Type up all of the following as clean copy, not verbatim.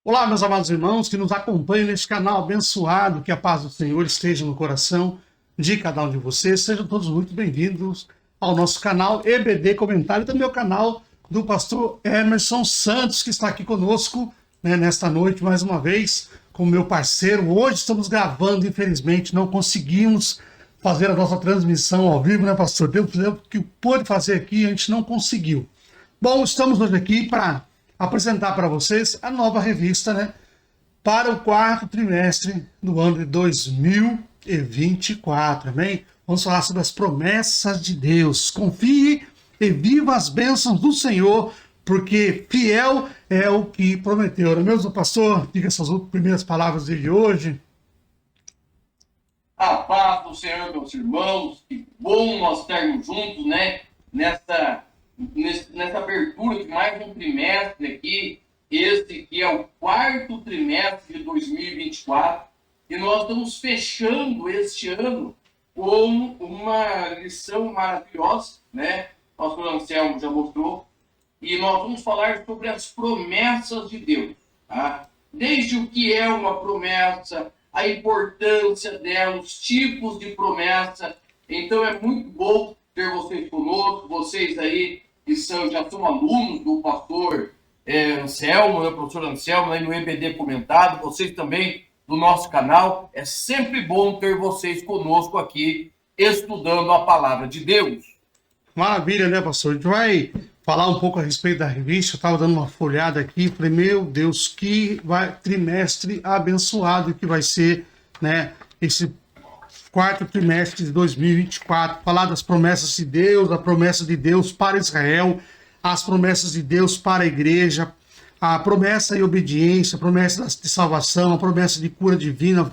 Olá, meus amados irmãos que nos acompanham neste canal abençoado, que a paz do Senhor esteja no coração de cada um de vocês. Sejam todos muito bem-vindos ao nosso canal EBD Comentário e também ao canal do pastor Emerson Santos, que está aqui conosco, nesta noite mais uma vez, como meu parceiro. Hoje estamos gravando, infelizmente não conseguimos fazer a nossa transmissão ao vivo, né, pastor? Deus que pôde fazer aqui, a gente não conseguiu. Bom, estamos hoje aqui para apresentar para vocês a nova revista, para o quarto trimestre do ano de 2024, amém? Vamos falar sobre as promessas de Deus. Confie e viva as bênçãos do Senhor, porque fiel é o que prometeu. Não é mesmo, pastor? Diga essas primeiras palavras de hoje. A paz do Senhor, meus irmãos, que bom nós estarmos juntos, nessa abertura de mais um trimestre aqui, este que é o quarto trimestre de 2024, e nós estamos fechando este ano com uma lição maravilhosa, O pastor Anselmo já mostrou, e nós vamos falar sobre as promessas de Deus, tá? Desde o que é uma promessa, a importância dela, os tipos de promessa. Então é muito bom ter vocês conosco, vocês aí que já são alunos do pastor Anselmo, professor Anselmo, aí no EBD Comentado, vocês também do nosso canal. É sempre bom ter vocês conosco aqui, estudando a palavra de Deus. Maravilha, né, pastor? A gente vai falar um pouco a respeito da revista. Eu estava dando uma folhada aqui, falei, meu Deus, que trimestre abençoado que vai ser, esse quarto trimestre de 2024, falar das promessas de Deus, a promessa de Deus para Israel, as promessas de Deus para a igreja, a promessa e obediência, a promessa de salvação, a promessa de cura divina.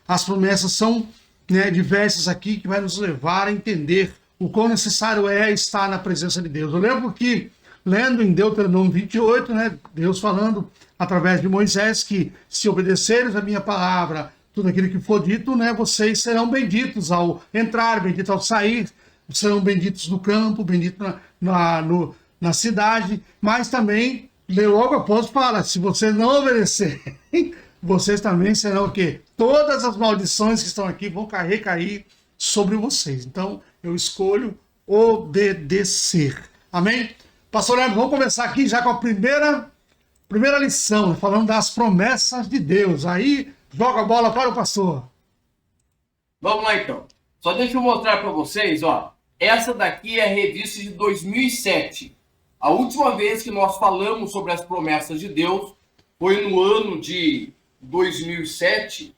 As promessas são diversas aqui que vai nos levar a entender o quão necessário é estar na presença de Deus. Eu lembro que, lendo em Deuteronômio 28, Deus falando através de Moisés que se obedeceres a minha palavra, tudo aquilo que for dito, vocês serão benditos ao entrar, benditos ao sair, serão benditos no campo, benditos na cidade, mas também, logo após fala, se vocês não obedecerem, vocês também serão o quê? Todas as maldições que estão aqui vão recair sobre vocês. Então, eu escolho obedecer. Amém? Pastor Leandro, vamos começar aqui já com a primeira lição, falando das promessas de Deus. Aí, joga a bola para o pastor. Vamos lá, então. Só deixa eu mostrar para vocês, ó. Essa daqui é a revista de 2007. A última vez que nós falamos sobre as promessas de Deus foi no ano de 2007,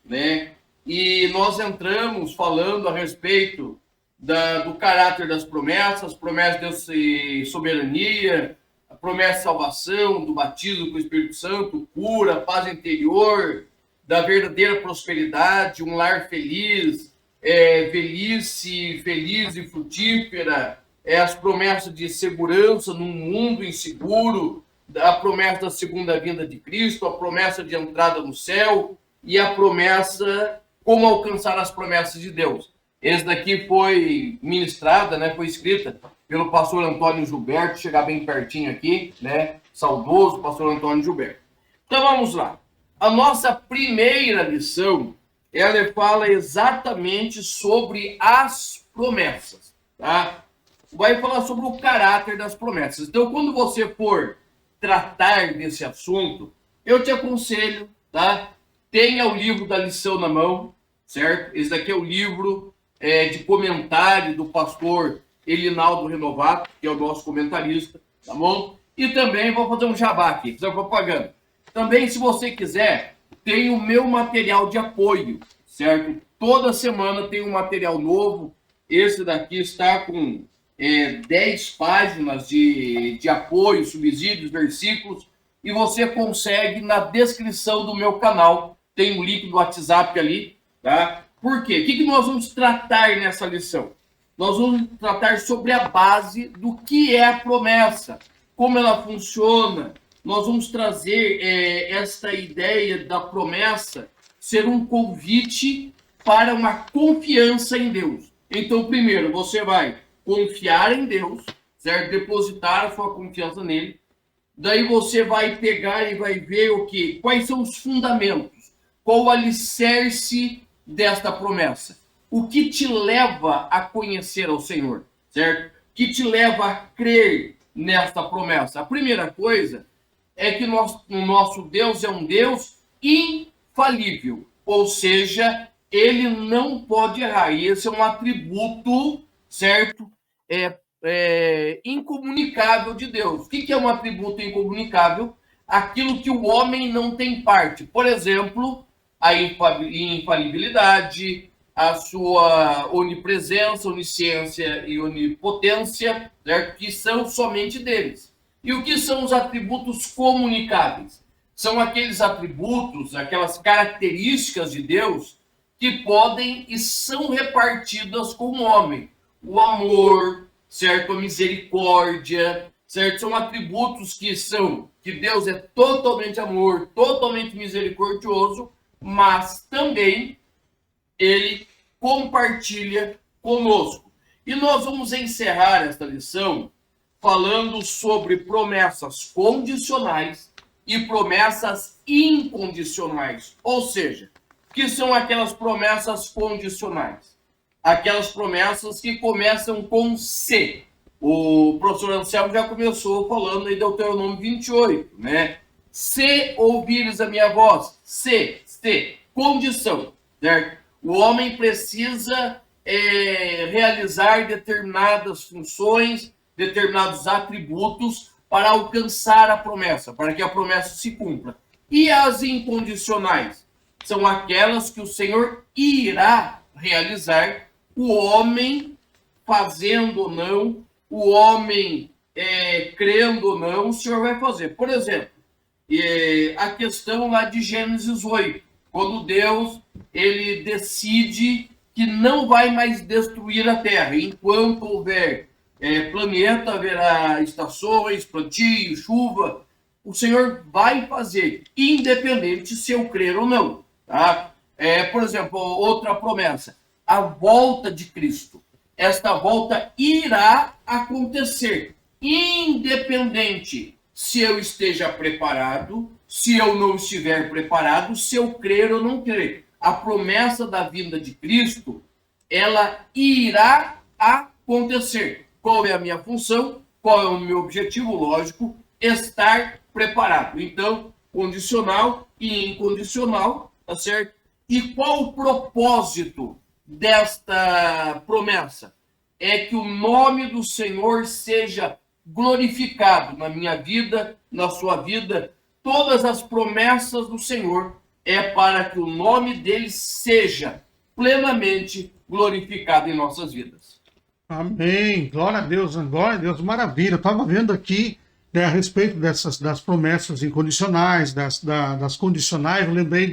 E nós entramos falando a respeito do caráter das promessas de Deus e soberania, a promessa de salvação, do batismo com o Espírito Santo, cura, paz interior, da verdadeira prosperidade, um lar feliz, velhice feliz e frutífera, as promessas de segurança num mundo inseguro, a promessa da segunda vinda de Cristo, a promessa de entrada no céu e a promessa, como alcançar as promessas de Deus. Esse daqui foi ministrada, foi escrita pelo pastor Antônio Gilberto, chegar bem pertinho aqui, saudoso pastor Antônio Gilberto. Então vamos lá. A nossa primeira lição, ela fala exatamente sobre as promessas, tá? Vai falar sobre o caráter das promessas. Então, quando você for tratar desse assunto, eu te aconselho, tá? Tenha o livro da lição na mão, certo? Esse daqui é o livro de comentário do pastor Elinaldo Renovato, que é o nosso comentarista, tá bom? E também vou fazer um jabá aqui, fazer propaganda. Também, se você quiser, tem o meu material de apoio, certo? Toda semana tem um material novo. Esse daqui está com 10 páginas de apoio, subsídios, versículos, e você consegue na descrição do meu canal. Tem um link do WhatsApp ali, tá? Por quê? O que nós vamos tratar nessa lição? Nós vamos tratar sobre a base do que é a promessa, como ela funciona. Nós vamos trazer esta ideia da promessa ser um convite para uma confiança em Deus. Então, primeiro, você vai confiar em Deus, certo? Depositar a sua confiança nele. daí você vai pegar e vai ver o que? Quais são os fundamentos? Qual o alicerce desta promessa? O que te leva a conhecer ao Senhor, certo? O que te leva a crer nesta promessa? A primeira coisa é que o nosso Deus é um Deus infalível, ou seja, ele não pode errar. E esse é um atributo, certo? Incomunicável de Deus. O que é um atributo incomunicável? Aquilo que o homem não tem parte. Por exemplo, a infalibilidade, a sua onipresença, onisciência e onipotência, certo? Que são somente deles. E o que são os atributos comunicáveis? São aqueles atributos, aquelas características de Deus que podem e são repartidas com o homem. O amor, certo? A misericórdia, certo? São atributos que Deus é totalmente amor, totalmente misericordioso, mas também ele compartilha conosco. E nós vamos encerrar esta lição falando sobre promessas condicionais e promessas incondicionais. Ou seja, que são aquelas promessas condicionais? Aquelas promessas que começam com se. O professor Anselmo já começou falando aí do Deuteronômio 28, né? Se ouvires a minha voz, se, condição, certo? O homem precisa realizar determinadas funções, determinados atributos para alcançar a promessa, para que a promessa se cumpra. E as incondicionais? São aquelas que o Senhor irá realizar, o homem fazendo ou não, o homem crendo ou não, o Senhor vai fazer. Por exemplo, a questão lá de Gênesis 8, quando Deus ele decide que não vai mais destruir a terra. Enquanto houver planeta, haverá estações, plantio, chuva. O Senhor vai fazer, independente se eu crer ou não. Tá? Por exemplo, outra promessa, a volta de Cristo. Esta volta irá acontecer, independente se eu esteja preparado, se eu não estiver preparado, se eu crer ou não crer. A promessa da vinda de Cristo, ela irá acontecer. Qual é a minha função? Qual é o meu objetivo? Lógico, estar preparado. Então, condicional e incondicional, tá certo? E qual o propósito desta promessa? É que o nome do Senhor seja glorificado na minha vida, na sua vida. Todas as promessas do Senhor é para que o nome dele seja plenamente glorificado em nossas vidas. Amém. Glória a Deus, maravilha. Eu estava vendo aqui, né, a respeito das promessas incondicionais, das condicionais. Eu lembrei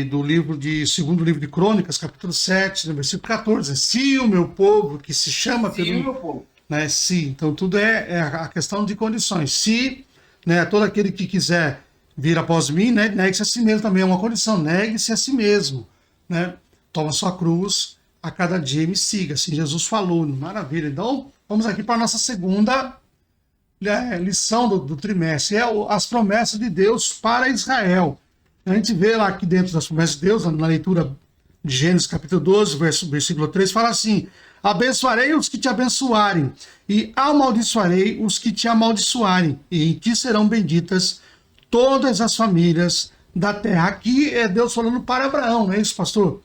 do livro segundo livro de Crônicas, capítulo 7, no versículo 14. Se o meu povo, que se chama pelo meu povo. Né, se. Então tudo é a questão de condições. Se, né, todo aquele que quiser vir após mim, né, negue-se a si mesmo, também é uma condição. Negue-se a si mesmo, né? Toma sua cruz a cada dia e me siga. Assim Jesus falou. Maravilha. Então, vamos aqui para a nossa segunda lição do trimestre. As promessas de Deus para Israel. A gente vê lá aqui dentro das promessas de Deus, na leitura de Gênesis capítulo 12, versículo 3, fala assim: abençoarei os que te abençoarem, e amaldiçoarei os que te amaldiçoarem, e em ti serão benditas todas as famílias da terra. Aqui é Deus falando para Abraão, não é isso, pastor?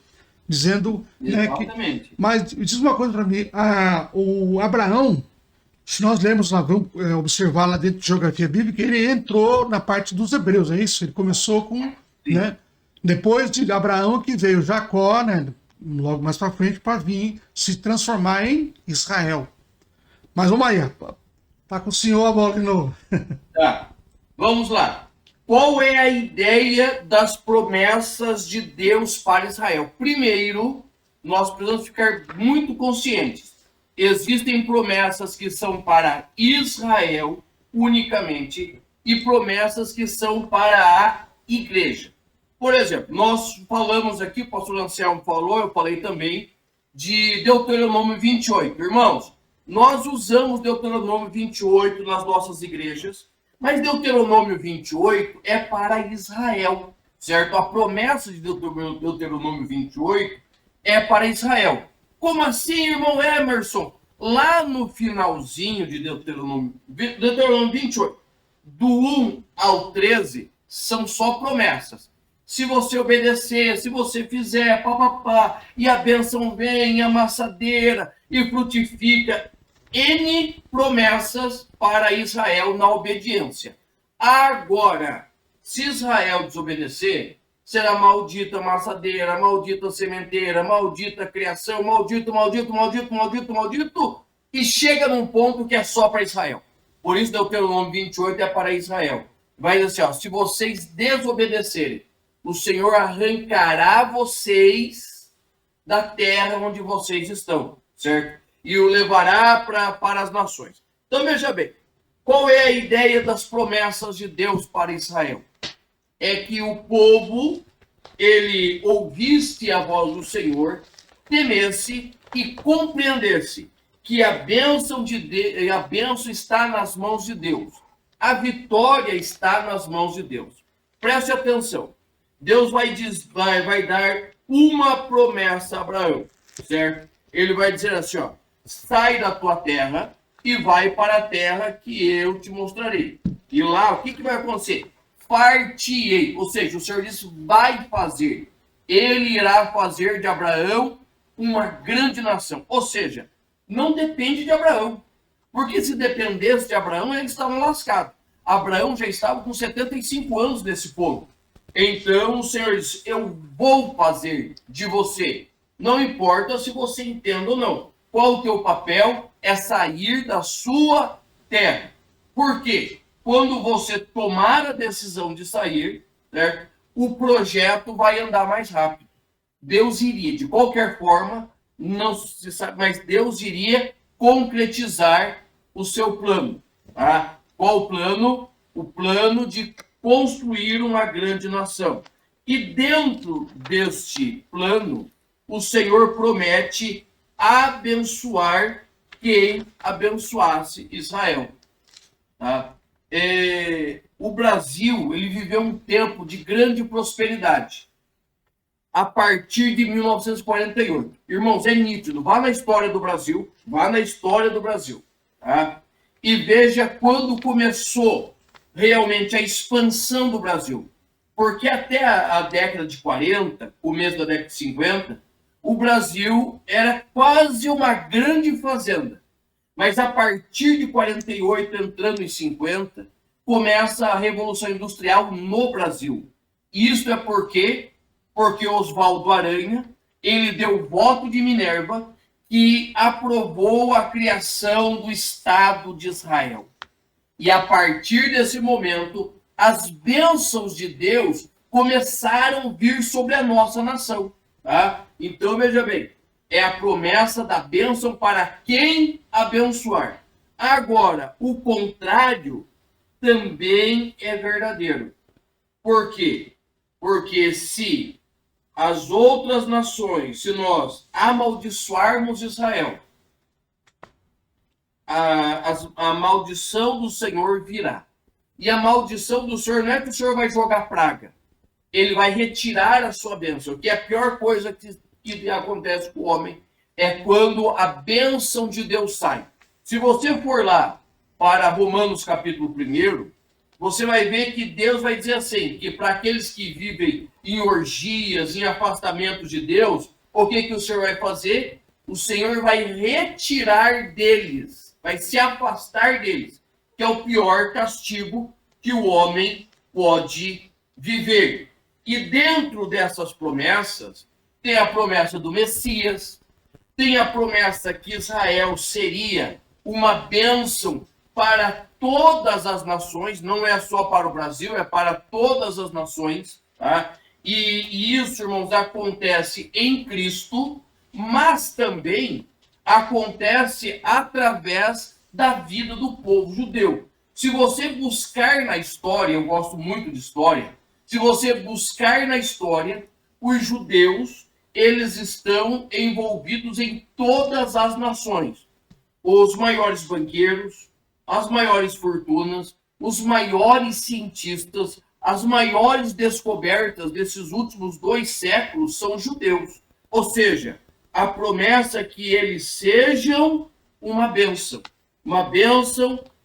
Dizendo, né, que... Mas diz uma coisa para mim, o Abraão, se nós lermos lá, vamos observar lá dentro de geografia bíblica, ele entrou na parte dos hebreus, é isso? Ele começou com, né, depois de Abraão que veio Jacó, né, logo mais para frente, para vir se transformar em Israel. Mas vamos aí, tá com o senhor a bola de novo. Tá, vamos lá. Qual é a ideia das promessas de Deus para Israel? Primeiro, nós precisamos ficar muito conscientes. Existem promessas que são para Israel unicamente e promessas que são para a igreja. Por exemplo, nós falamos aqui, o pastor Anselmo falou, eu falei também, de Deuteronômio 28. Irmãos, Nós usamos Deuteronômio 28 nas nossas igrejas, mas Deuteronômio 28 é para Israel, certo? A promessa de Deuteronômio 28 é para Israel. Como assim, irmão Emerson? Lá no finalzinho de Deuteronômio 28, do 1 ao 13, são só promessas. Se você obedecer, se você fizer, papapá, e a bênção vem, a amassadeira, e frutifica. N promessas para Israel na obediência. Agora, se Israel desobedecer, será maldita a amassadeira, maldita a sementeira, maldita a criação, maldito, maldito, maldito, maldito, maldito, e chega num ponto que é só para Israel. Por isso, Deuteronômio 28 é para Israel. Vai dizer assim, ó, se vocês desobedecerem, o Senhor arrancará vocês da terra onde vocês estão, certo? E o levará para as nações. Então, veja bem, qual é a ideia das promessas de Deus para Israel? É que o povo, ele ouvisse a voz do Senhor, temesse e compreendesse que a bênção está nas mãos de Deus. A vitória está nas mãos de Deus. Preste atenção. Deus vai dar uma promessa a Abraão, certo? Ele vai dizer assim, ó, sai da tua terra e vai para a terra que eu te mostrarei. E lá, o que vai acontecer? Far-te-ei, ou seja, o Senhor disse, vai fazer. Ele irá fazer de Abraão uma grande nação. Ou seja, não depende de Abraão. Porque se dependesse de Abraão, eles estavam lascados. Abraão já estava com 75 anos nesse ponto. Então o Senhor diz, eu vou fazer de você. Não importa se você entende ou não. Qual o teu papel? É sair da sua terra. Por quê? Quando você tomar a decisão de sair, certo? O projeto vai andar mais rápido. Deus iria, de qualquer forma, não se sabe, mas Deus iria concretizar o seu plano. Tá? Qual o plano? O plano de construir uma grande nação. E dentro deste plano, o Senhor promete abençoar quem abençoasse Israel. Tá? O Brasil, ele viveu um tempo de grande prosperidade a partir de 1948. Irmãos, é nítido. Vá na história do Brasil, tá? E veja quando começou realmente a expansão do Brasil. Porque até a década de 40, começo da década de 50, o Brasil era quase uma grande fazenda. Mas a partir de 48, entrando em 50, começa a Revolução Industrial no Brasil. Isso é porque Oswaldo Aranha, ele deu voto de Minerva que aprovou a criação do Estado de Israel. E a partir desse momento, as bênçãos de Deus começaram a vir sobre a nossa nação. Tá? Então, veja bem, é a promessa da bênção para quem abençoar. Agora, o contrário também é verdadeiro. Por quê? Porque se as outras nações, se nós amaldiçoarmos Israel, a maldição do Senhor virá. E a maldição do Senhor não é que o Senhor vai jogar praga. Ele vai retirar a sua bênção. Que é a pior coisa que acontece com o homem é quando a bênção de Deus sai. Se você for lá para Romanos capítulo 1, você vai ver que Deus vai dizer assim, que para aqueles que vivem em orgias, em afastamento de Deus, o que o Senhor vai fazer? O Senhor vai retirar deles, vai se afastar deles, que é o pior castigo que o homem pode viver. E dentro dessas promessas, tem a promessa do Messias, tem a promessa que Israel seria uma bênção para todas as nações, não é só para o Brasil, é para todas as nações, tá? E isso, irmãos, acontece em Cristo, mas também acontece através da vida do povo judeu. Se você buscar na história, eu gosto muito de história, se você buscar na história, os judeus, eles estão envolvidos em todas as nações. os maiores banqueiros, as maiores fortunas, os maiores cientistas, as maiores descobertas desses últimos 2 séculos são judeus. Ou seja, a promessa é que eles sejam uma bênção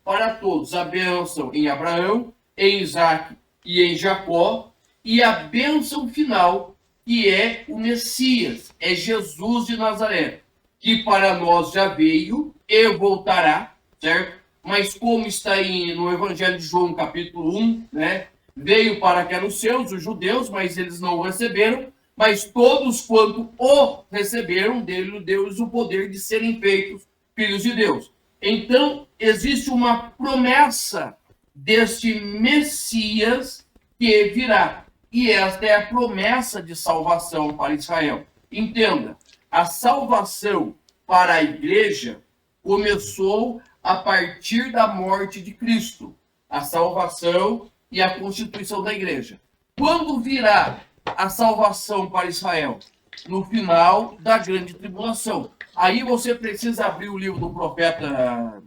para todos. A bênção em Abraão, em Isaac e em Jacó, e a bênção final, que é o Messias, é Jesus de Nazaré, que para nós já veio e voltará, certo? Mas como está aí no Evangelho de João, capítulo 1, né? Veio para que eram os seus, os judeus, mas eles não o receberam, mas todos quanto o receberam, dele deu-lhes o poder de serem feitos filhos de Deus. Então, existe uma promessa deste Messias que virá. E esta é a promessa de salvação para Israel. Entenda, a salvação para a igreja começou a partir da morte de Cristo. A salvação e a constituição da igreja. Quando virá a salvação para Israel? No final da grande tribulação. Aí você precisa abrir o livro do profeta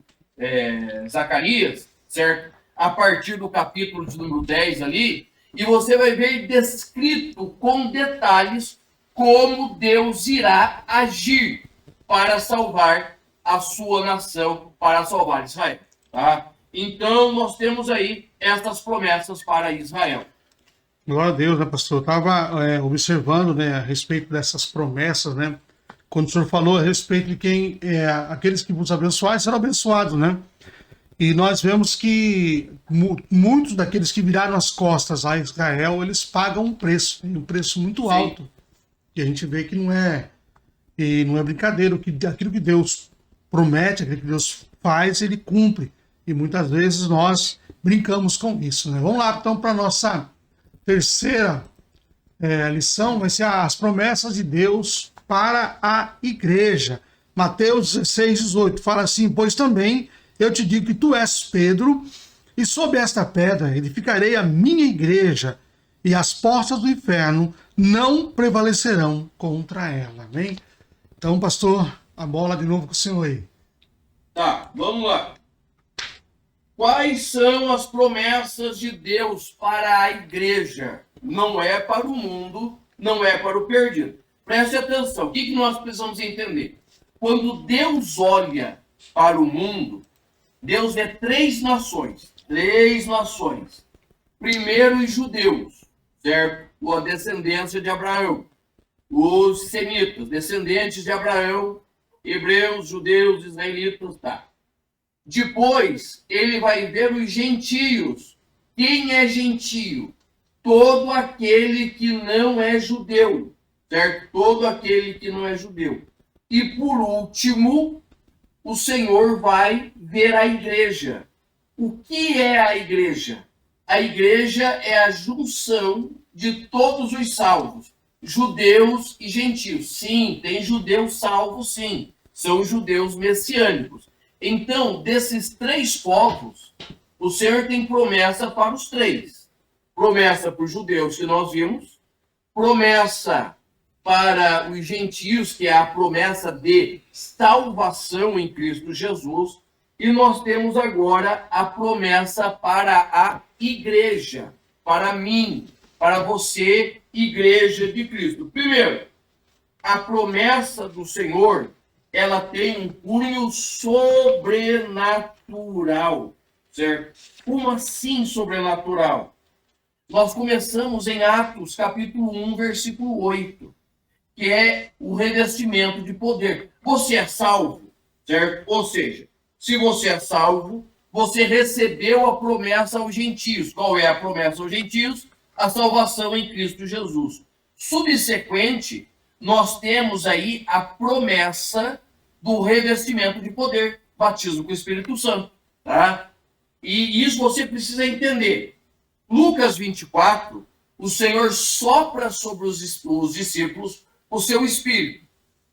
Zacarias, certo? A partir do capítulo de número 10 ali, e você vai ver descrito com detalhes como Deus irá agir para salvar a sua nação, para salvar Israel. Tá? Então, nós temos aí estas promessas para Israel. Glória a Deus, né, pastor? Eu estava observando, né, a respeito dessas promessas, né? Quando o senhor falou a respeito de quem aqueles que vos abençoarem serão abençoados, né? E nós vemos que muitos daqueles que viraram as costas a Israel, eles pagam um preço muito alto. E a gente vê que não é brincadeira, aquilo que Deus promete, aquilo que Deus faz, ele cumpre. E muitas vezes nós brincamos com isso, né? Vamos lá, então, para a nossa terceira lição, vai ser as promessas de Deus para a igreja. Mateus 16, 18, fala assim: pois também eu te digo que tu és Pedro, e sob esta pedra edificarei a minha igreja, e as portas do inferno não prevalecerão contra ela. Amém? Então, pastor, a bola de novo com o senhor aí. Tá, vamos lá. Quais são as promessas de Deus para a igreja? Não é para o mundo, não é para o perdido. Preste atenção, o que nós precisamos entender? Quando Deus olha para o mundo, Deus vê 3 nações. 3 nações. Primeiro, os judeus, certo? A descendência de Abraão. Os semitas, descendentes de Abraão, hebreus, judeus, israelitas, tá. Depois, ele vai ver os gentios. Quem é gentio? Todo aquele que não é judeu, certo? Todo aquele que não é judeu. E por último, o Senhor vai ver a igreja. O que é a igreja? A igreja é a junção de todos os salvos, judeus e gentios. Sim, tem judeus salvos, sim. São judeus messiânicos. Então, desses 3 povos, o Senhor tem promessa para os 3. Promessa para os judeus, que nós vimos. Promessa para os gentios, que é a promessa de salvação em Cristo Jesus. E nós temos agora a promessa para a igreja, para mim, para você, igreja de Cristo. Primeiro, a promessa do Senhor, ela tem um cunho sobrenatural, certo? Como assim sobrenatural? Nós começamos em Atos, capítulo 1, versículo 8, que é o revestimento de poder. Você é salvo, certo? Ou seja, se você é salvo, você recebeu a promessa aos gentios. Qual é a promessa aos gentios? A salvação em Cristo Jesus. Subsequente, nós temos aí a promessa do revestimento de poder, batismo com o Espírito Santo, tá? E isso você precisa entender. Lucas 24, o Senhor sopra sobre os discípulos o seu Espírito.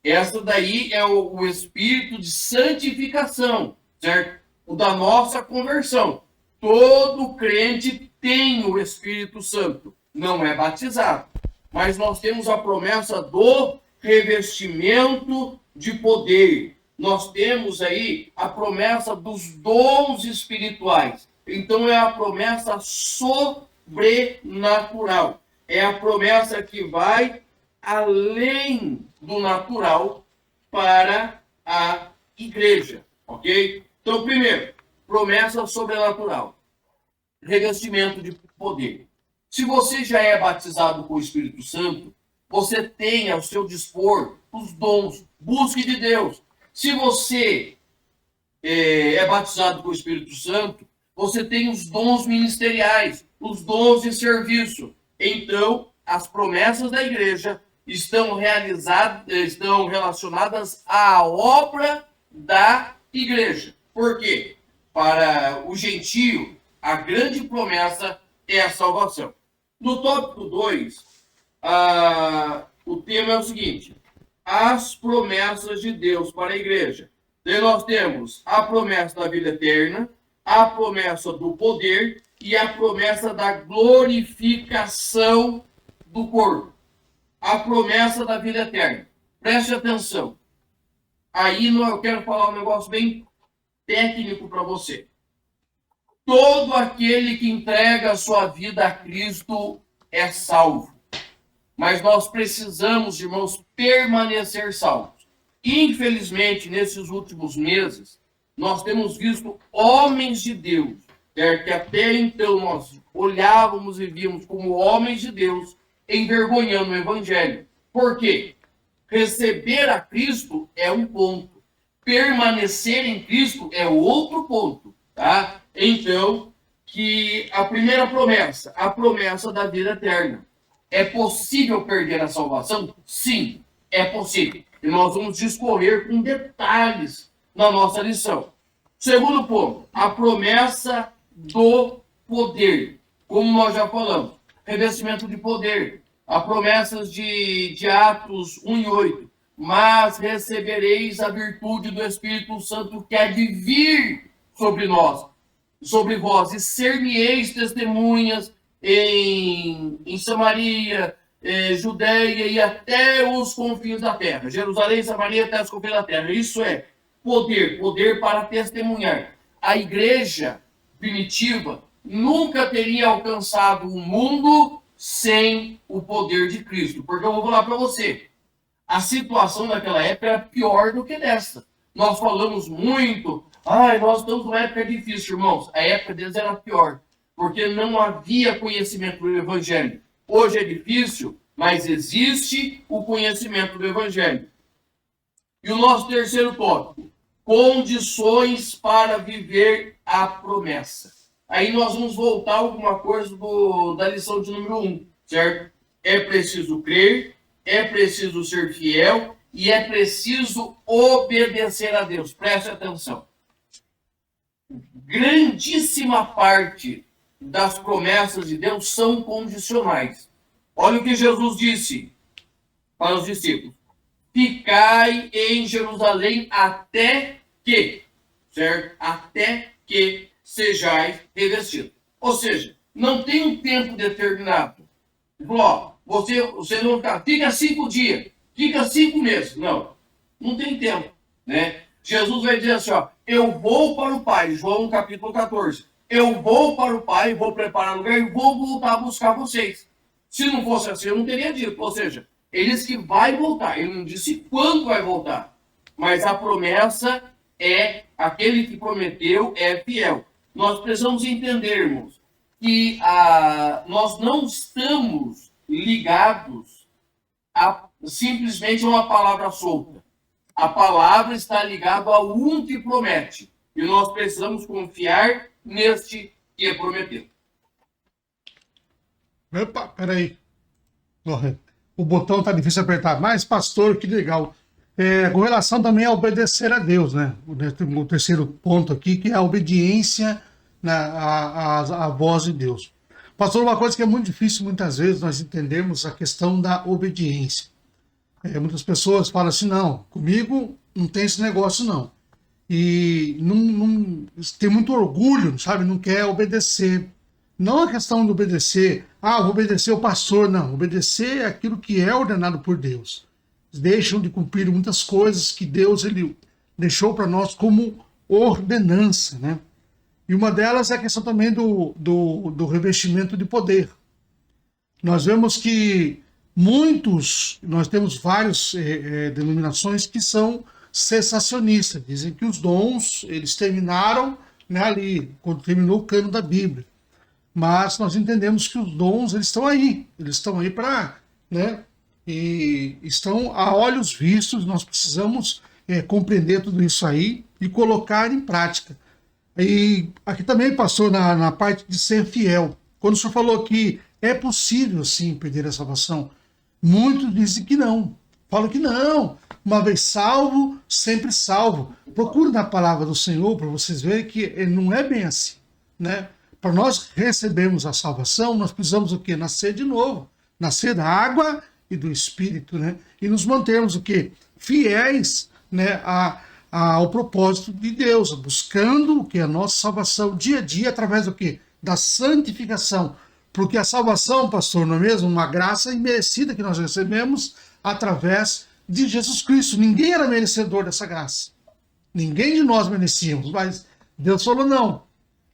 Essa daí é o Espírito de santificação, certo? O da nossa conversão. Todo crente tem o Espírito Santo, não é batizado. Mas nós temos a promessa do revestimento de poder. nós temos aí a promessa dos dons espirituais. Então é a promessa sobrenatural. É a promessa que vai além do natural para a igreja, ok? Então, primeiro, promessa sobrenatural. Revestimento de poder. Se você já é batizado com o Espírito Santo, você tem ao seu dispor os dons. Busque de Deus. Se você é batizado com o Espírito Santo, você tem os dons ministeriais, os dons de serviço. Então, as promessas da igreja estão relacionadas à obra da igreja. Por quê? Para o gentio, a grande promessa é a salvação. No tópico 2, o tema é o seguinte: as promessas de Deus para a igreja. Daí nós temos a promessa da vida eterna, a promessa do poder e a promessa da glorificação do corpo. A promessa da vida eterna. Preste atenção. Aí eu quero falar um negócio bem técnico para você. Todo aquele que entrega a sua vida a Cristo é salvo. Mas nós precisamos, irmãos, permanecer salvos. Infelizmente, nesses últimos meses, nós temos visto homens de Deus, que até então nós olhávamos e víamos como homens de Deus, envergonhando o Evangelho. Por quê? Receber a Cristo é um ponto. Permanecer em Cristo é outro ponto. Tá? Então, que a primeira promessa, a promessa da vida eterna. É possível perder a salvação? Sim, é possível. E nós vamos discorrer com detalhes na nossa lição. Segundo ponto, a promessa do poder. Como nós já falamos, revestimento de poder. As promessas de Atos 1 e 8. Mas recebereis a virtude do Espírito Santo que há de vir sobre nós, sobre vós, e ser-me-eis testemunhas em Samaria, Judeia e até os confins da terra. Jerusalém, Samaria, até os confins da terra. Isso é poder, poder para testemunhar. A igreja primitiva nunca teria alcançado o mundo sem o poder de Cristo. Porque eu vou falar para você, a situação daquela época era pior do que dessa. Nós falamos muito, nós estamos numa época difícil, irmãos. A época deles era pior, porque não havia conhecimento do Evangelho. Hoje é difícil, mas existe o conhecimento do Evangelho. E o nosso terceiro tópico, condições para viver a promessa. Aí nós vamos voltar a alguma coisa da lição de número 1, certo? É preciso crer, é preciso ser fiel e é preciso obedecer a Deus. Preste atenção. Grandíssima parte das promessas de Deus são condicionais. Olha o que Jesus disse para os discípulos. Ficai em Jerusalém até que, certo? Até que sejais revestidos. Ou seja, não tem um tempo determinado. Ele falou, você não fica 5 dias, fica 5 meses. Não tem tempo, né? Jesus vai dizer assim, eu vou para o Pai, João capítulo 14. Eu vou para o Pai, vou preparar lugar e vou voltar a buscar vocês. Se não fosse assim, eu não teria dito. Ou seja, ele disse que vai voltar. Ele não disse quando vai voltar. Mas a promessa é, aquele que prometeu é fiel. Nós precisamos entender, irmãos, que nós não estamos ligados a simplesmente uma palavra solta. A palavra está ligada a um que promete. E nós precisamos confiar neste que é prometido. Opa, peraí. O botão tá difícil de apertar. Mas, pastor, que legal. Com relação também a obedecer a Deus, né? O terceiro ponto aqui, que é a obediência à voz de Deus. Pastor, uma coisa que é muito difícil muitas vezes nós entendemos a questão da obediência. Muitas pessoas falam assim, não, comigo não tem esse negócio não. E não tem muito orgulho, sabe? Não quer obedecer. Não a questão de obedecer, vou obedecer o pastor, não. Obedecer aquilo que é ordenado por Deus. Deixam de cumprir muitas coisas que Deus ele deixou para nós como ordenança, né? E uma delas é a questão também do revestimento de poder. Nós vemos que nós temos várias denominações que são cessacionistas, dizem que os dons, eles terminaram, né, ali, quando terminou o cano da Bíblia. Mas nós entendemos que os dons, eles estão aí para, né, e estão a olhos vistos, nós precisamos compreender tudo isso aí e colocar em prática. E aqui também, pastor, na parte de ser fiel. Quando o senhor falou que é possível, sim, perder a salvação, muitos dizem que não. Falam que não. Uma vez salvo, sempre salvo. Procure na palavra do Senhor para vocês verem que não é bem assim, né? Para nós recebermos a salvação, nós precisamos o quê? Nascer de novo. Nascer da água e do Espírito, né? E nos mantermos o quê? Fiéis, né, ao propósito de Deus, buscando o que? A nossa salvação dia a dia, através do quê? Da santificação. Porque a salvação, pastor, não é mesmo? Uma graça imerecida que nós recebemos através de Jesus Cristo. Ninguém era merecedor dessa graça. Ninguém de nós merecíamos, mas Deus falou não.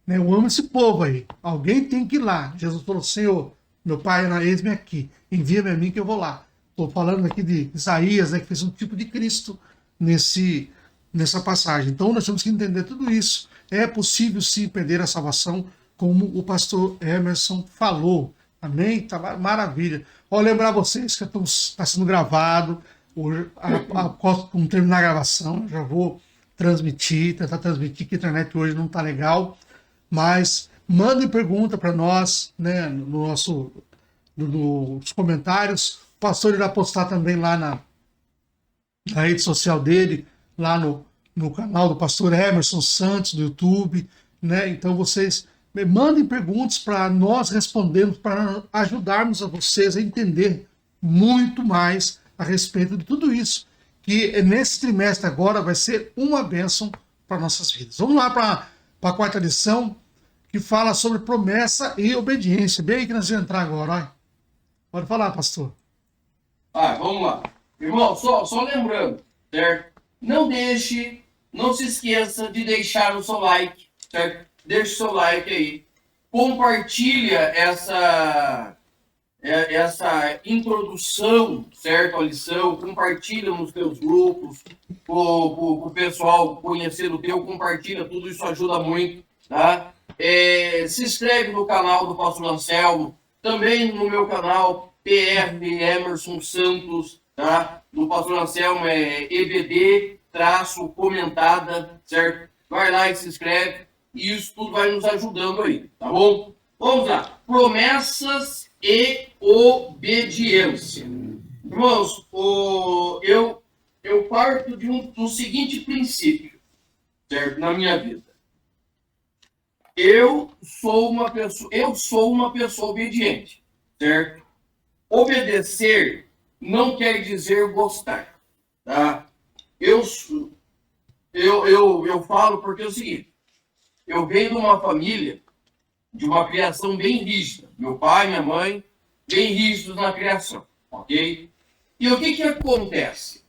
Eu amo esse povo aí. Alguém tem que ir lá. Jesus falou, Senhor, meu pai, eis-me aqui. Envia-me a mim que eu vou lá. Estou falando aqui de Isaías, né, que fez um tipo de Cristo nessa passagem. Então nós temos que entender tudo isso. É possível sim perder a salvação, como o pastor Emerson falou. Amém? Tá maravilha. Ó, lembrar vocês que está sendo gravado. Quando terminar a gravação, já vou tentar transmitir, que a internet hoje não está legal. Mas mandem pergunta para nós, né, nos comentários. O pastor irá postar também lá na rede social dele, lá no canal do pastor Emerson Santos, do YouTube, né? Então vocês mandem perguntas para nós respondermos, para ajudarmos a vocês a entender muito mais a respeito de tudo isso, que nesse trimestre agora vai ser uma bênção para nossas vidas. Vamos lá para a quarta lição, que fala sobre promessa e obediência. Bem aí que nós vamos entrar agora, ó. Pode falar, pastor. Vamos lá. Irmão, só lembrando, certo? Não se esqueça de deixar o seu like, certo? Deixa o seu like aí. Compartilha essa introdução, certo? A lição. Compartilha nos teus grupos, o pessoal conhecer o teu. Compartilha, tudo isso ajuda muito, tá? Se inscreve no canal do pastor Anselmo, também no meu canal PR Emerson Santos, tá? Do pastor Anselmo é EBD-comentada, certo? Vai lá e se inscreve, e isso tudo vai nos ajudando aí, tá bom? Vamos lá, promessas e obediência. Irmãos, eu parto do seguinte princípio, certo? Na minha vida. Eu sou uma pessoa obediente, certo? Obedecer não quer dizer gostar, tá? Eu falo porque é o seguinte, eu venho de uma família de uma criação bem rígida. Meu pai, minha mãe, bem rígidos na criação, ok? E o que acontece?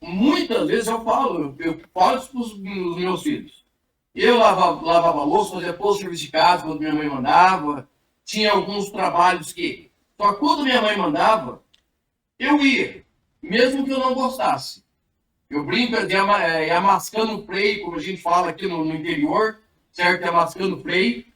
Muitas vezes eu falo isso para os meus filhos. Eu lavava louça, fazia todo o serviço de casa quando minha mãe mandava. Tinha alguns trabalhos que... Só que quando minha mãe mandava, eu ia, mesmo que eu não gostasse. Eu brinco, ia mascando freio, como a gente fala aqui no interior, certo? Ia mascando freio,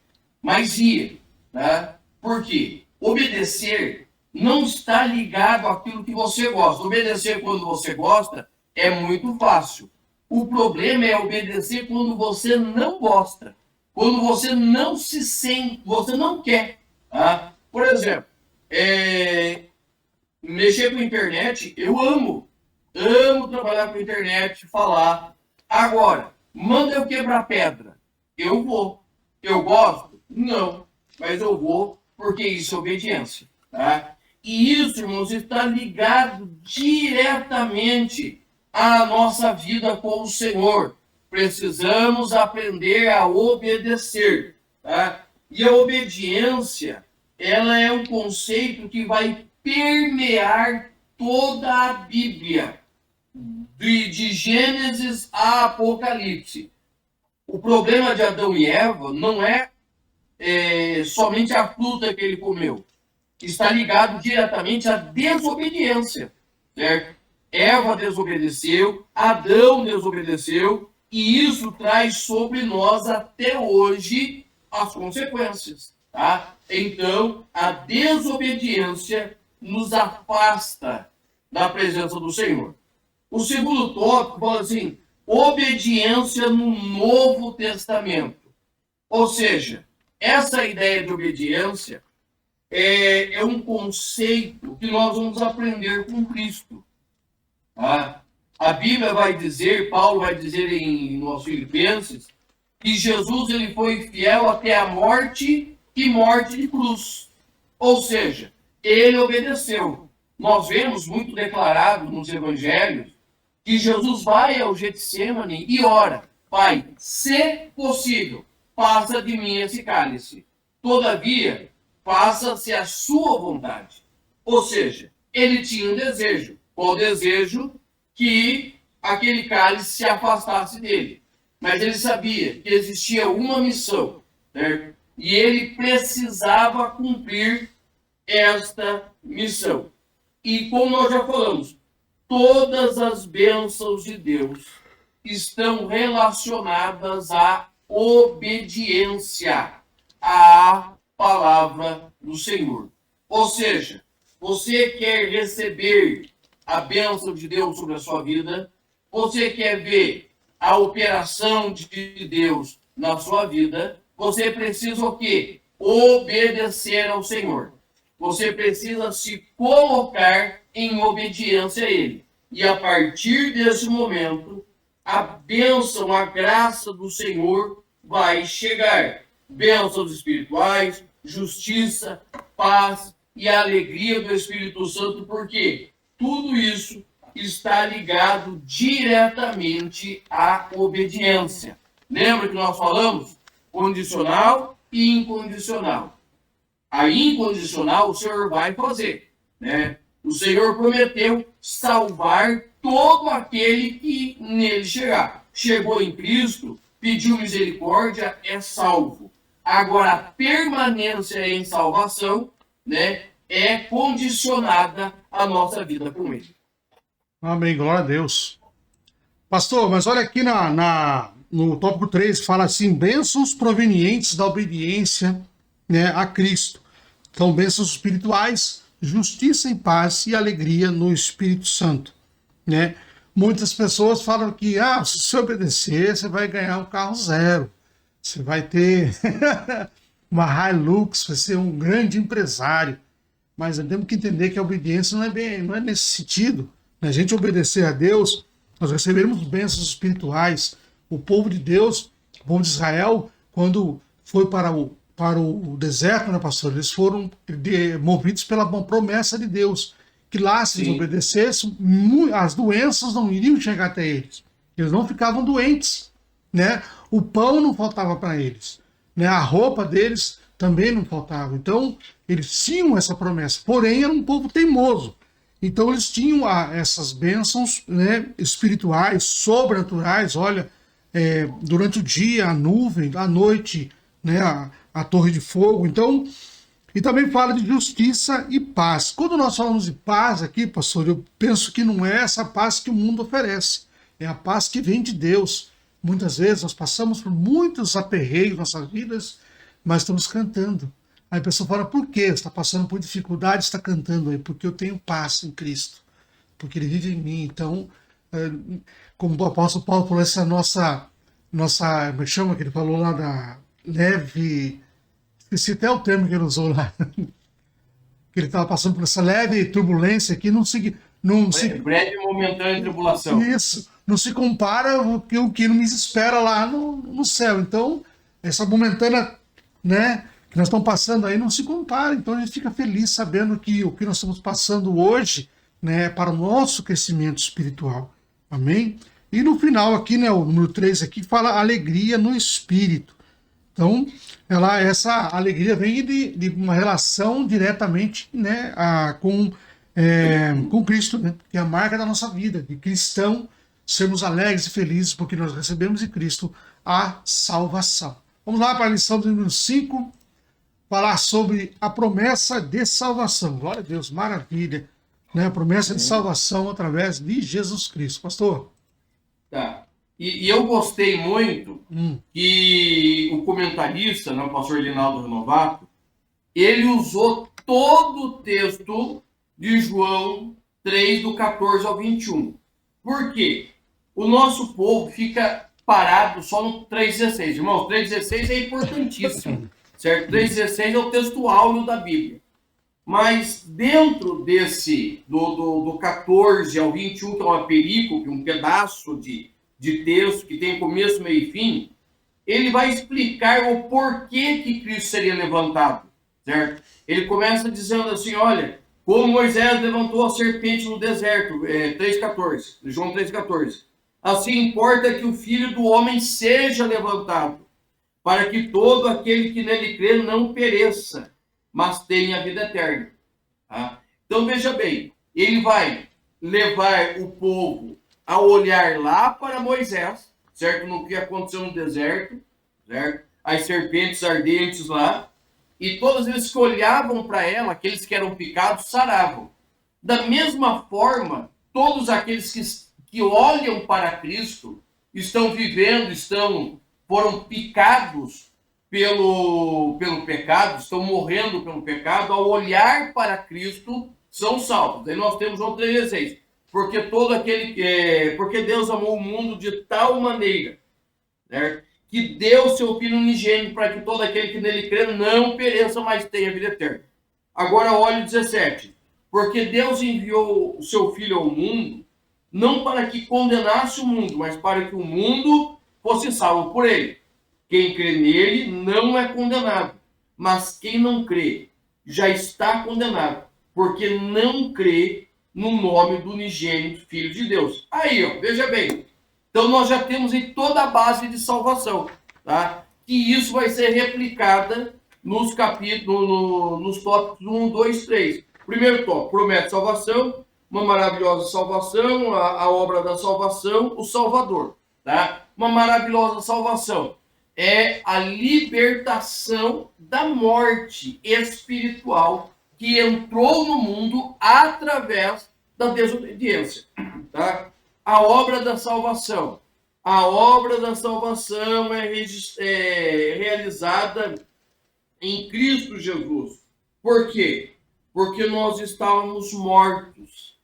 mas ia, né? Por quê? Obedecer não está ligado àquilo que você gosta. Obedecer quando você gosta é muito fácil. O problema é obedecer quando você não gosta, quando você não se sente, você não quer. Tá? Por exemplo, mexer com a internet, eu amo trabalhar com a internet, falar. Agora, manda eu quebrar pedra, eu vou. Eu gosto? Não, mas eu vou porque isso é obediência. Tá? E isso, irmãos, está ligado diretamente à nossa vida com o Senhor. Precisamos aprender a obedecer. Tá? E a obediência, ela é um conceito que vai permear toda a Bíblia. de Gênesis a Apocalipse. O problema de Adão e Eva não é, somente a fruta que ele comeu. Está ligado diretamente à desobediência, certo? Eva desobedeceu, Adão desobedeceu, e isso traz sobre nós até hoje as consequências, tá? Então, a desobediência nos afasta da presença do Senhor. O segundo tópico fala assim, obediência no Novo Testamento. Ou seja, essa ideia de obediência é um conceito que nós vamos aprender com Cristo. Tá? A Bíblia vai dizer, Paulo vai dizer em Filipenses, que Jesus ele foi fiel até a morte e morte de cruz. Ou seja, ele obedeceu. Nós vemos muito declarado nos evangelhos que Jesus vai ao Getsemane e ora, Pai, se possível, passa de mim esse cálice. Todavia, faça-se a sua vontade. Ou seja, ele tinha um desejo. Qual desejo? Que aquele cálice se afastasse dele. Mas ele sabia que existia uma missão, certo? E ele precisava cumprir esta missão. E como nós já falamos, todas as bênçãos de Deus estão relacionadas à obediência à palavra do Senhor. Ou seja, você quer receber a bênção de Deus sobre a sua vida, você quer ver a operação de Deus na sua vida, você precisa o quê? Obedecer ao Senhor. Você precisa se colocar em obediência a Ele. E a partir desse momento, a bênção, a graça do Senhor vai chegar. Bênçãos espirituais, justiça, paz e alegria do Espírito Santo, porque tudo isso está ligado diretamente à obediência. Lembra que nós falamos? Condicional e incondicional. A incondicional o Senhor vai fazer, né? O Senhor prometeu salvar todo aquele que nele chegar. Chegou em Cristo, pediu misericórdia, é salvo. Agora, a permanência em salvação, né, é condicionada à nossa vida com Ele. Amém, glória a Deus. Pastor, mas olha aqui no tópico 3, fala assim, bênçãos provenientes da obediência, né, a Cristo. Então, bênçãos espirituais, justiça e paz e alegria no Espírito Santo, né? Muitas pessoas falam que, se você obedecer, você vai ganhar um carro zero. Você vai ter uma Hilux, vai ser um grande empresário. Mas nós temos que entender que a obediência não é nesse sentido. A gente obedecer a Deus, nós receberemos bênçãos espirituais. O povo de Deus, o povo de Israel, quando foi para o deserto, né, pastor? Eles foram movidos pela promessa de Deus, que lá, se eles obedecessem, as doenças não iriam chegar até eles. Eles não ficavam doentes, né? O pão não faltava para eles, né? A roupa deles também não faltava. Então, eles tinham essa promessa, porém era um povo teimoso. Então, eles tinham essas bênçãos, né, espirituais, sobrenaturais. Olha, durante o dia, a nuvem, à noite, né, a torre de fogo. Então, e também fala de justiça e paz. Quando nós falamos de paz aqui, pastor, eu penso que não é essa paz que o mundo oferece. É a paz que vem de Deus. Muitas vezes nós passamos por muitos aperreios nas nossas vidas, mas estamos cantando. Aí a pessoa fala, por quê? Você está passando por dificuldade, está cantando aí? Porque eu tenho paz em Cristo. Porque Ele vive em mim. Então, como o apóstolo Paulo falou, essa nossa como chama que ele falou lá da leve... Esqueci até o termo que ele usou lá. Que ele estava passando por essa leve turbulência aqui, breve e momentânea tribulação. Isso, não se compara o que nos espera lá no céu. Então, essa momentânea, né, que nós estamos passando aí não se compara. Então, a gente fica feliz sabendo que o que nós estamos passando hoje, né, é para o nosso crescimento espiritual. Amém? E no final aqui, né, o número 3 aqui, fala alegria no espírito. Então, essa alegria vem de uma relação diretamente, né, com com Cristo, né? Que é a marca da nossa vida, de cristão, sermos alegres e felizes porque nós recebemos em Cristo a salvação. Vamos lá para a lição número 5, falar sobre a promessa de salvação. Glória a Deus, maravilha. Né? A promessa de salvação através de Jesus Cristo. Pastor? Tá. E eu gostei muito que o comentarista, né, o pastor Linaldo Renovato, ele usou todo o texto de João 3, do 14 ao 21. Por quê? O nosso povo fica parado só no 3,16. Irmãos, 3,16 é importantíssimo, certo? 3,16 é o texto áureo da Bíblia. Mas dentro desse, do 14 ao 21, que é uma perícope, um pedaço de texto que tem começo, meio e fim, ele vai explicar o porquê que Cristo seria levantado, certo? Ele começa dizendo assim, olha, como Moisés levantou a serpente no deserto, 3,14, João 3,14. Assim importa que o Filho do Homem seja levantado, para que todo aquele que nele crê não pereça, mas tenha a vida eterna. Tá? Então veja bem, ele vai levar o povo a olhar lá para Moisés, certo? No que aconteceu no deserto, certo? As serpentes ardentes lá, e todos eles que olhavam para ela, aqueles que eram picados, saravam. Da mesma forma, todos aqueles que olham para Cristo estão vivendo, foram picados pelo pecado, estão morrendo pelo pecado, ao olhar para Cristo, são salvos. Aí nós temos João 3,16. Porque Deus amou o mundo de tal maneira, certo? Que deu seu Filho unigênito para que todo aquele que nele crê não pereça, mas tenha vida eterna. Agora olha o 17. Porque Deus enviou o seu Filho ao mundo, não para que condenasse o mundo, mas para que o mundo fosse salvo por ele. Quem crê nele não é condenado, mas quem não crê já está condenado, porque não crê no nome do unigênito Filho de Deus. Aí, ó, veja bem. Então nós já temos aí toda a base de salvação, tá? Que isso vai ser replicada nos capítulos, nos tópicos 1, 2, 3. Primeiro tópico, promete salvação, uma maravilhosa salvação, a obra da salvação, o Salvador, tá? Uma maravilhosa salvação é a libertação da morte espiritual que entrou no mundo através da desobediência, tá? A obra da salvação. A obra da salvação é realizada em Cristo Jesus. Por quê? Porque nós estávamos mortos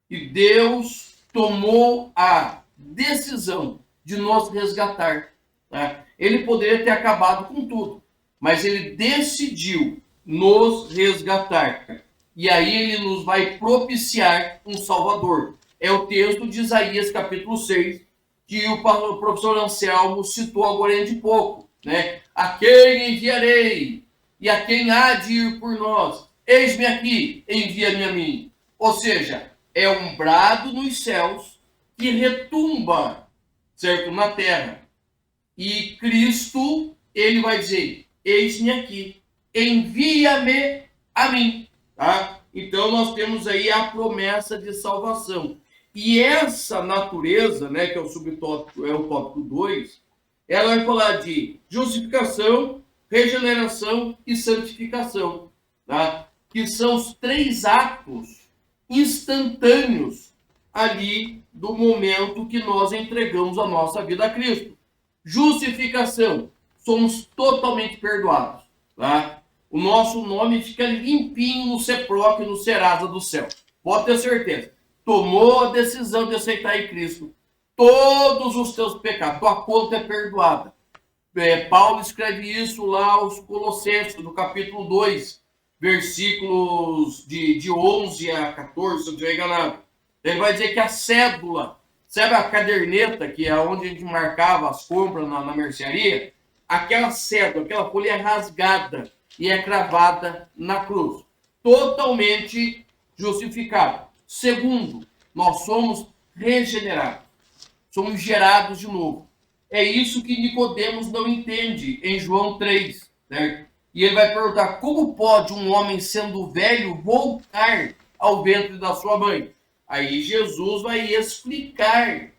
e Deus tomou a decisão de nos resgatar. Tá? Ele poderia ter acabado com tudo, mas ele decidiu nos resgatar. E aí ele nos vai propiciar um Salvador. É o texto de Isaías, capítulo 6, que o professor Anselmo citou agora de pouco. Né? A quem enviarei? E a quem há de ir por nós? Eis-me aqui, envia-me a mim. Ou seja, é um brado nos céus que retumba, certo? Na terra. E Cristo, ele vai dizer, eis-me aqui, envia-me a mim. Tá? Então nós temos aí a promessa de salvação. E essa natureza, né, que é o subtópico, é o tópico 2, ela vai falar de justificação, regeneração e santificação, tá? Que são os 3 atos instantâneos ali do momento que nós entregamos a nossa vida a Cristo. Justificação, somos totalmente perdoados, tá? O nosso nome fica limpinho no CEPROC, no Serasa do céu. Pode ter certeza. Tomou a decisão de aceitar em Cristo todos os teus pecados, tua conta é perdoada. Paulo escreve isso lá aos Colossenses, no capítulo 2, versículos de 11 a 14, se eu não estiver enganado. Ele vai dizer que a cédula, sabe a caderneta, que é onde a gente marcava as compras na mercearia? Aquela cédula, aquela folha é rasgada e é cravada na cruz. Totalmente justificado. Segundo, nós somos regenerados. Somos gerados de novo. É isso que Nicodemos não entende em João 3. Certo? E ele vai perguntar, como pode um homem sendo velho voltar ao ventre da sua mãe. Aí Jesus vai explicar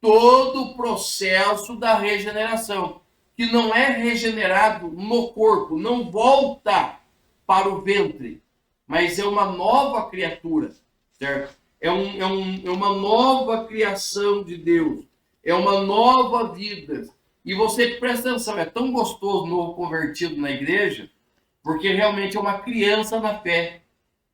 todo o processo da regeneração, que não é regenerado no corpo, não volta para o ventre, mas é uma nova criatura, certo? É uma nova criação de Deus, é uma nova vida. E você presta atenção, é tão gostoso novo convertido na igreja, porque realmente é uma criança na fé.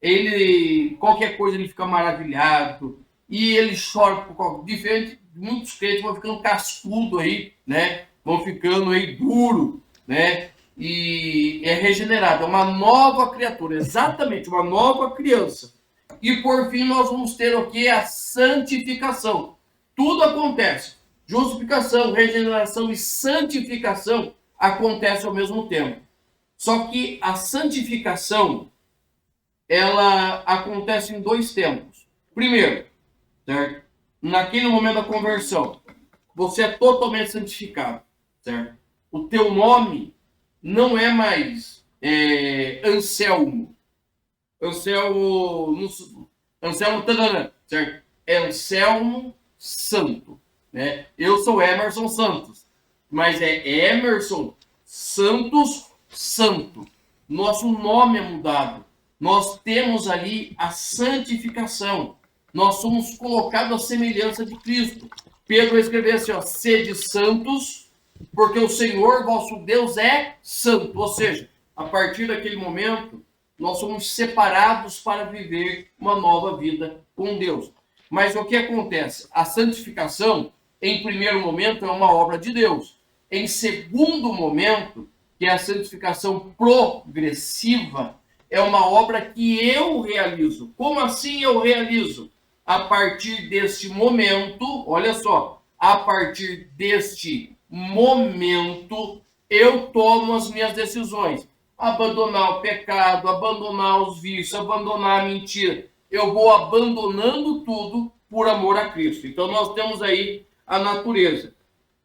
Ele, qualquer coisa, ele fica maravilhado, e ele chora por qualquer... Diferente, muitos crentes vão ficando cascudo aí, né? Vão ficando aí duro, né? E é regenerado, é uma nova criatura, exatamente, uma nova criança. E por fim nós vamos ter o que? A santificação. Tudo acontece. Justificação, regeneração e santificação acontecem ao mesmo tempo. Só que a santificação, ela acontece em dois tempos. Primeiro, certo? Naquele momento da conversão, você é totalmente santificado, certo? O teu nome não é mais Anselmo. Anselmo Tananã, certo? É Anselmo Santo, né? Eu sou Emerson Santos, mas é Emerson Santos Santo. Nosso nome é mudado. Nós temos ali a santificação. Nós somos colocados à semelhança de Cristo. Pedro vai escrever assim, ó, sede santos, porque o Senhor vosso Deus é santo. Ou seja, a partir daquele momento, nós somos separados para viver uma nova vida com Deus. Mas o que acontece? A santificação, em primeiro momento, é uma obra de Deus. Em segundo momento, que é a santificação progressiva, é uma obra que eu realizo. Como assim eu realizo? A partir deste momento, olha só, a partir deste momento, eu tomo as minhas decisões. Abandonar o pecado, abandonar os vícios, abandonar a mentira. Eu vou abandonando tudo por amor a Cristo. Então nós temos aí a natureza.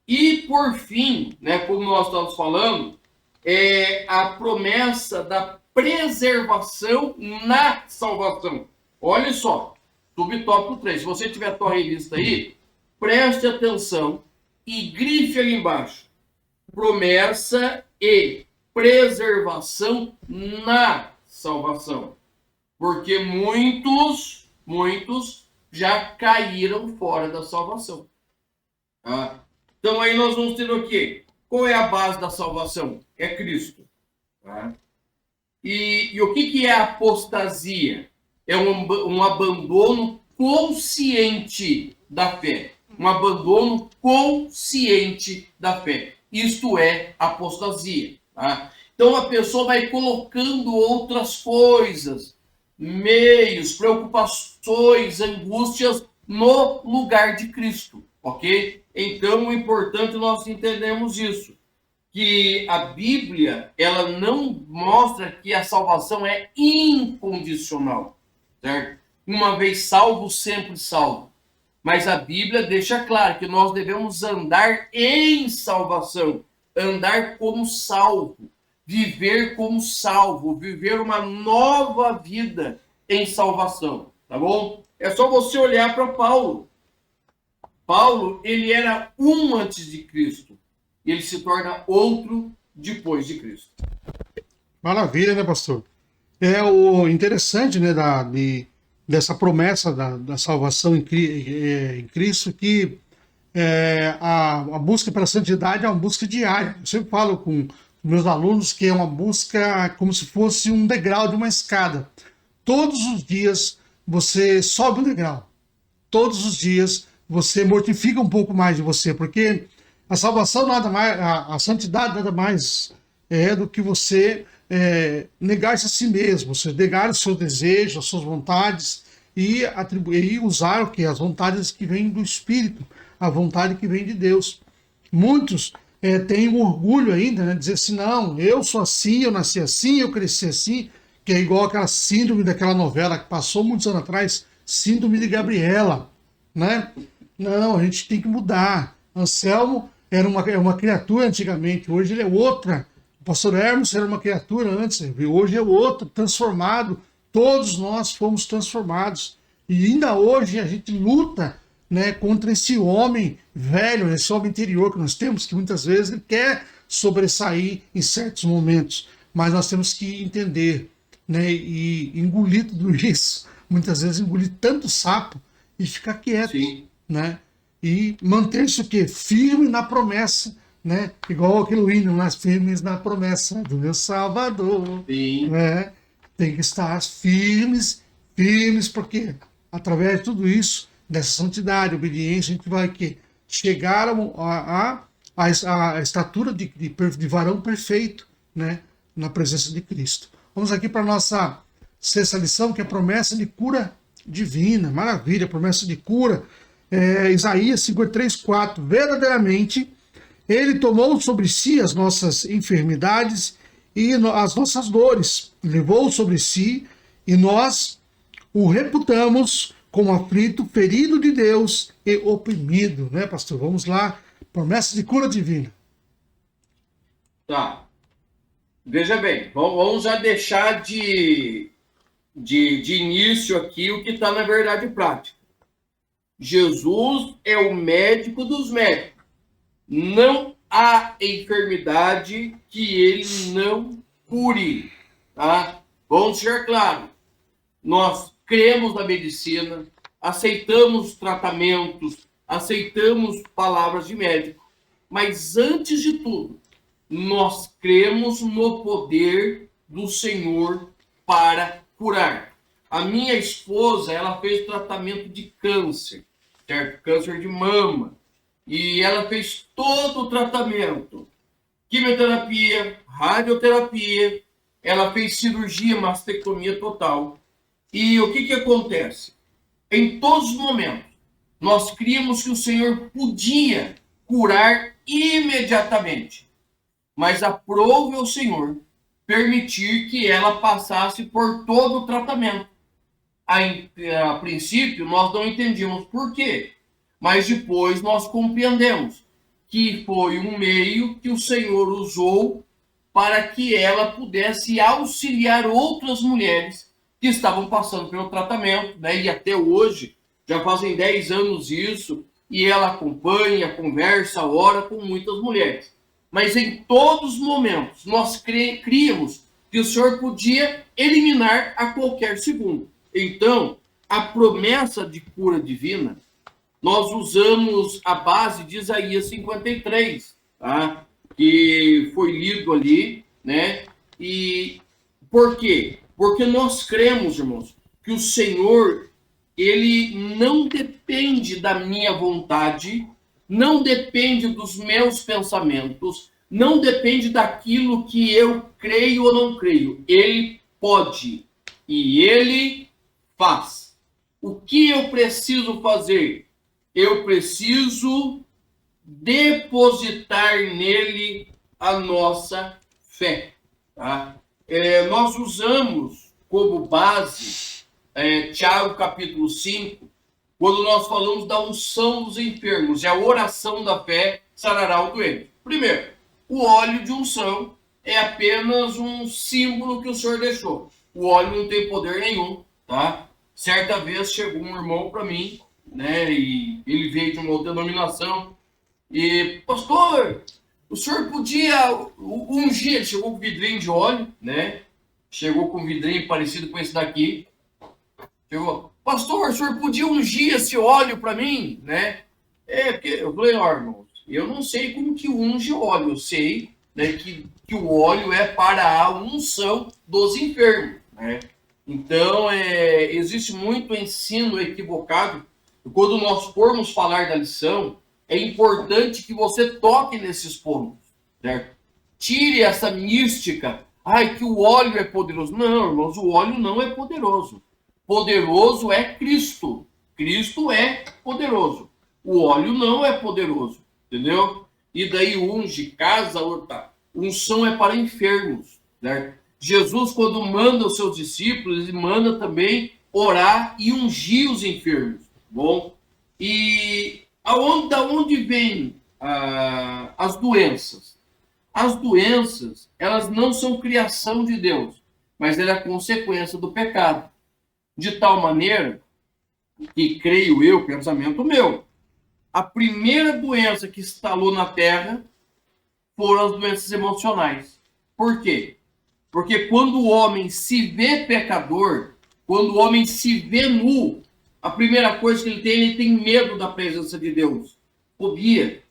E por fim, né, como nós estamos falando, é a promessa da preservação na salvação. Olha só, subtópico 3. Se você tiver a tua revista aí, preste atenção e grife ali embaixo. Promessa e preservação na salvação. Porque muitos já caíram fora da salvação. Então aí nós vamos ter o quê? Qual é a base da salvação? É Cristo. Tá? E o que é a apostasia? É um abandono consciente da fé. Um abandono consciente da fé. Isto é apostasia. Tá? Então a pessoa vai colocando outras coisas, meios, preocupações, angústias no lugar de Cristo. Ok? Então é importante nós entendermos isso. Que a Bíblia, ela não mostra que a salvação é incondicional, certo? Uma vez salvo, sempre salvo. Mas a Bíblia deixa claro que nós devemos andar em salvação, andar como salvo, viver como salvo, viver uma nova vida em salvação, tá bom? É só você olhar para Paulo. Paulo, ele era um antes de Cristo. Ele se torna outro depois de Cristo. Maravilha, né, pastor? É o interessante, né, dessa promessa da salvação em Cristo, que a busca pela santidade é uma busca diária. Eu sempre falo com meus alunos que é uma busca como se fosse um degrau de uma escada. Todos os dias você sobe um degrau. Todos os dias você mortifica um pouco mais de você, porque a salvação nada mais, a santidade nada mais é do que você negar-se a si mesmo, você negar os seus desejos, as suas vontades e usar o que? As vontades que vêm do Espírito, a vontade que vem de Deus. Muitos têm um orgulho ainda, né? Dizer assim, não, eu sou assim, eu nasci assim, eu cresci assim, que é igual aquela síndrome daquela novela que passou muitos anos atrás, Síndrome de Gabriela, né? Não, a gente tem que mudar. Anselmo era uma criatura antigamente, hoje ele é outra. O pastor Hermes era uma criatura antes, hoje é outro, transformado Todos nós fomos transformados. E ainda hoje a gente luta, né, contra esse homem velho, esse homem interior que nós temos, que muitas vezes ele quer sobressair em certos momentos. Mas nós temos que entender, né, e engolir tudo isso. Muitas vezes engolir tanto sapo e ficar quieto. Sim. Né? E manter-se o quê? Firme na promessa, né? Igual aquele hino, nós firmes na promessa do meu Salvador. Sim. Né? Tem que estar firmes, firmes, porque através de tudo isso, dessa santidade, obediência, a gente vai que chegar à estatura de varão perfeito, né? Na presença de Cristo. Vamos aqui para a nossa sexta lição, que é a promessa de cura divina. Maravilha, promessa de cura. Isaías 53:4. Verdadeiramente, ele tomou sobre si as nossas enfermidades e as nossas dores. Levou sobre si e nós o reputamos como aflito, ferido de Deus e oprimido. Né, pastor? Vamos lá. Promessa de cura divina. Tá. Veja bem, vamos já deixar de início aqui o que está na verdade prática. Jesus é o médico dos médicos. Não há enfermidade que ele não cure. Tá? Vamos ser claros. Nós cremos na medicina, aceitamos tratamentos, aceitamos palavras de médico, mas antes de tudo, nós cremos no poder do Senhor para curar. A minha esposa, ela fez tratamento de câncer, certo? Câncer de mama. E ela fez todo o tratamento. Quimioterapia, radioterapia, ela fez cirurgia, mastectomia total. E o que acontece? Em todos os momentos, nós críamos que o Senhor podia curar imediatamente. Mas aprove ao Senhor permitir que ela passasse por todo o tratamento. A princípio, nós não entendíamos por quê, mas depois nós compreendemos que foi um meio que o Senhor usou para que ela pudesse auxiliar outras mulheres que estavam passando pelo tratamento, né? E até hoje, já fazem 10 anos isso, e ela acompanha, conversa, ora com muitas mulheres. Mas em todos os momentos, nós críamos que o Senhor podia eliminar a qualquer segundo. Então, a promessa de cura divina, nós usamos a base de Isaías 53, tá? Que foi lido ali, né? E por quê? Porque nós cremos, irmãos, que o Senhor, ele não depende da minha vontade, não depende dos meus pensamentos, não depende daquilo que eu creio ou não creio. Ele pode e ele faz. O que eu preciso fazer? Eu preciso depositar nele a nossa fé. Tá? Nós usamos como base Tiago capítulo 5, quando nós falamos da unção dos enfermos, e a oração da fé sarará o doente. Primeiro, o óleo de unção é apenas um símbolo que o Senhor deixou. O óleo não tem poder nenhum, tá? Certa vez chegou um irmão para mim, né? E ele veio de uma outra denominação. E, pastor, o senhor podia ungir? Ele chegou com vidrinho de óleo, né? Chegou com um vidrinho parecido com esse daqui. Chegou, pastor, o senhor podia ungir esse óleo para mim, né? Porque eu falei, ó, irmãos, eu não sei como que unge óleo. Eu sei, né, que o óleo é para a unção dos enfermos, né? Então, existe muito ensino equivocado. Quando nós formos falar da lição, é importante que você toque nesses pontos, certo? Tire essa mística, que o óleo é poderoso. Não, irmãos, o óleo não é poderoso. Poderoso é Cristo. Cristo é poderoso. O óleo não é poderoso, entendeu? E daí unge, casa, outra. Unção é para enfermos, certo? Jesus, quando manda os seus discípulos, ele manda também orar e ungir os enfermos. Bom, e da onde vêm as doenças? As doenças, elas não são criação de Deus. mas ele é a consequência do pecado. De tal maneira que, creio eu, pensamento meu, a primeira doença que instalou na Terra foram as doenças emocionais. Por quê? Porque quando o homem se vê pecador, quando o homem se vê nu, a primeira coisa que ele tem medo da presença de Deus. Fobia.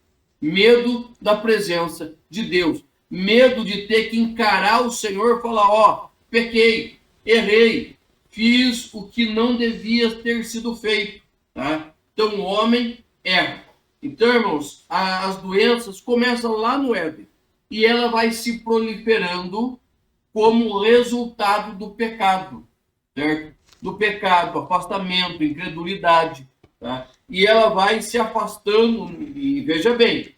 Medo da presença de Deus. Medo de ter que encarar o Senhor e falar, ó, pequei, errei, fiz o que não devia ter sido feito. Tá? Então o homem erra. Então, irmãos, as doenças começam lá no Éden. E ela vai se proliferando como resultado do pecado, certo? Do pecado, afastamento, incredulidade, tá? E ela vai se afastando, e veja bem,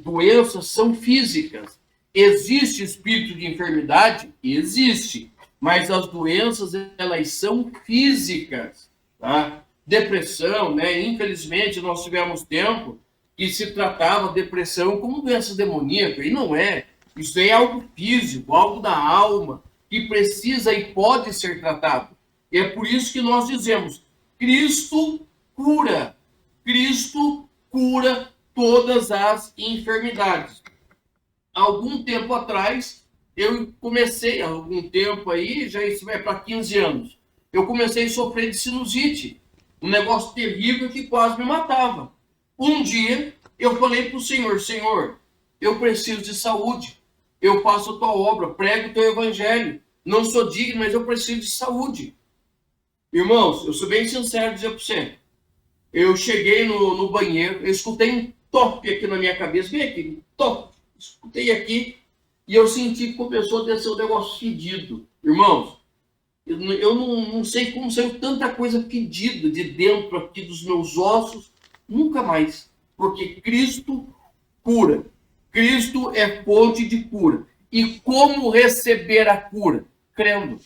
doenças são físicas. Existe espírito de enfermidade? Existe, mas as doenças, elas são físicas, tá? Depressão, né? Infelizmente, nós tivemos tempo que se tratava depressão como doença demoníaca, e não é. Isso é algo físico, algo da alma, que precisa e pode ser tratado. E é por isso que nós dizemos, Cristo cura. Cristo cura todas as enfermidades. Algum tempo atrás, eu comecei, algum tempo aí, já isso vai para 15 anos, eu comecei a sofrer de sinusite. Um negócio terrível que quase me matava. Um dia, eu falei para o Senhor, Senhor, eu preciso de saúde. Eu faço a tua obra, prego o teu evangelho. Não sou digno, mas eu preciso de saúde. Irmãos, eu sou bem sincero dizer para você. Eu cheguei no banheiro, eu escutei um toque aqui na minha cabeça. Vem aqui, toque. Escutei aqui e eu senti que começou a descer um negócio fedido. Irmãos, eu não sei como saiu tanta coisa fedida de dentro aqui dos meus ossos. Nunca mais. Porque Cristo cura. Cristo é fonte de cura. E como receber a cura? Crendo.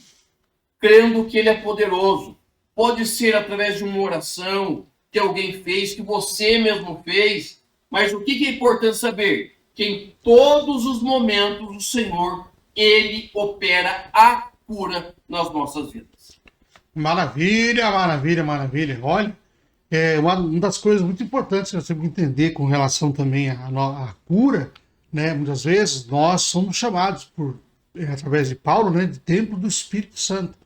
Crendo que Ele é poderoso. Pode ser através de uma oração que alguém fez, que você mesmo fez. Mas o que é importante saber? Que em todos os momentos o Senhor, Ele opera a cura nas nossas vidas. Maravilha, maravilha, maravilha. Olha, uma das coisas muito importantes que nós temos que entender com relação também à cura, né? Muitas vezes nós somos chamados através de Paulo, né, de templo do Espírito Santo.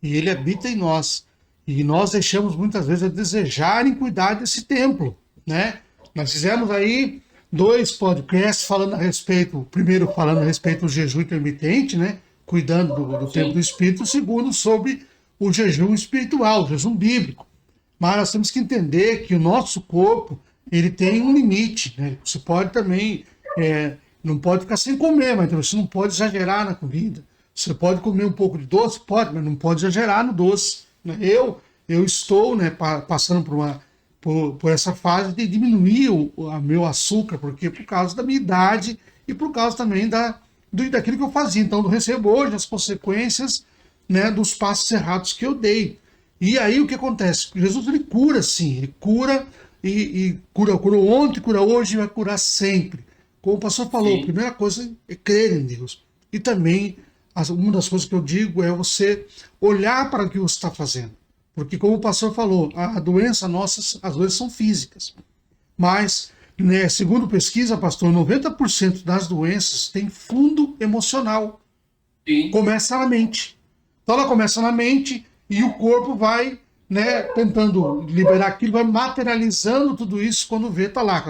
E ele habita em nós. E nós deixamos muitas vezes a desejar em cuidar desse templo, né? Nós fizemos aí 2 podcasts falando a respeito, o primeiro falando a respeito do jejum intermitente, né? Cuidando do templo do Espírito, o segundo sobre o jejum espiritual, o jejum bíblico. Mas nós temos que entender que o nosso corpo, ele tem um limite, né? Você pode também, não pode ficar sem comer, mas você não pode exagerar na comida. Você pode comer um pouco de doce? Pode, mas não pode exagerar no doce. Né? Eu estou, né, passando por essa fase de diminuir o meu açúcar, porque por causa da minha idade e por causa também daquilo que eu fazia. Então, eu recebo hoje as consequências, né, dos passos errados que eu dei. E aí o que acontece? Jesus, ele cura sim, ele cura e curou ontem, cura hoje e vai curar sempre. Como o pastor falou, sim. A primeira coisa é crer em Deus. E também, uma das coisas que eu digo é você olhar para o que você está fazendo. Porque como o pastor falou, as doenças são físicas. Mas, né, segundo pesquisa, pastor, 90% das doenças têm fundo emocional. Sim. Começa na mente. Então ela começa na mente e o corpo vai, né, tentando liberar aquilo, vai materializando tudo isso quando vê, tá lá,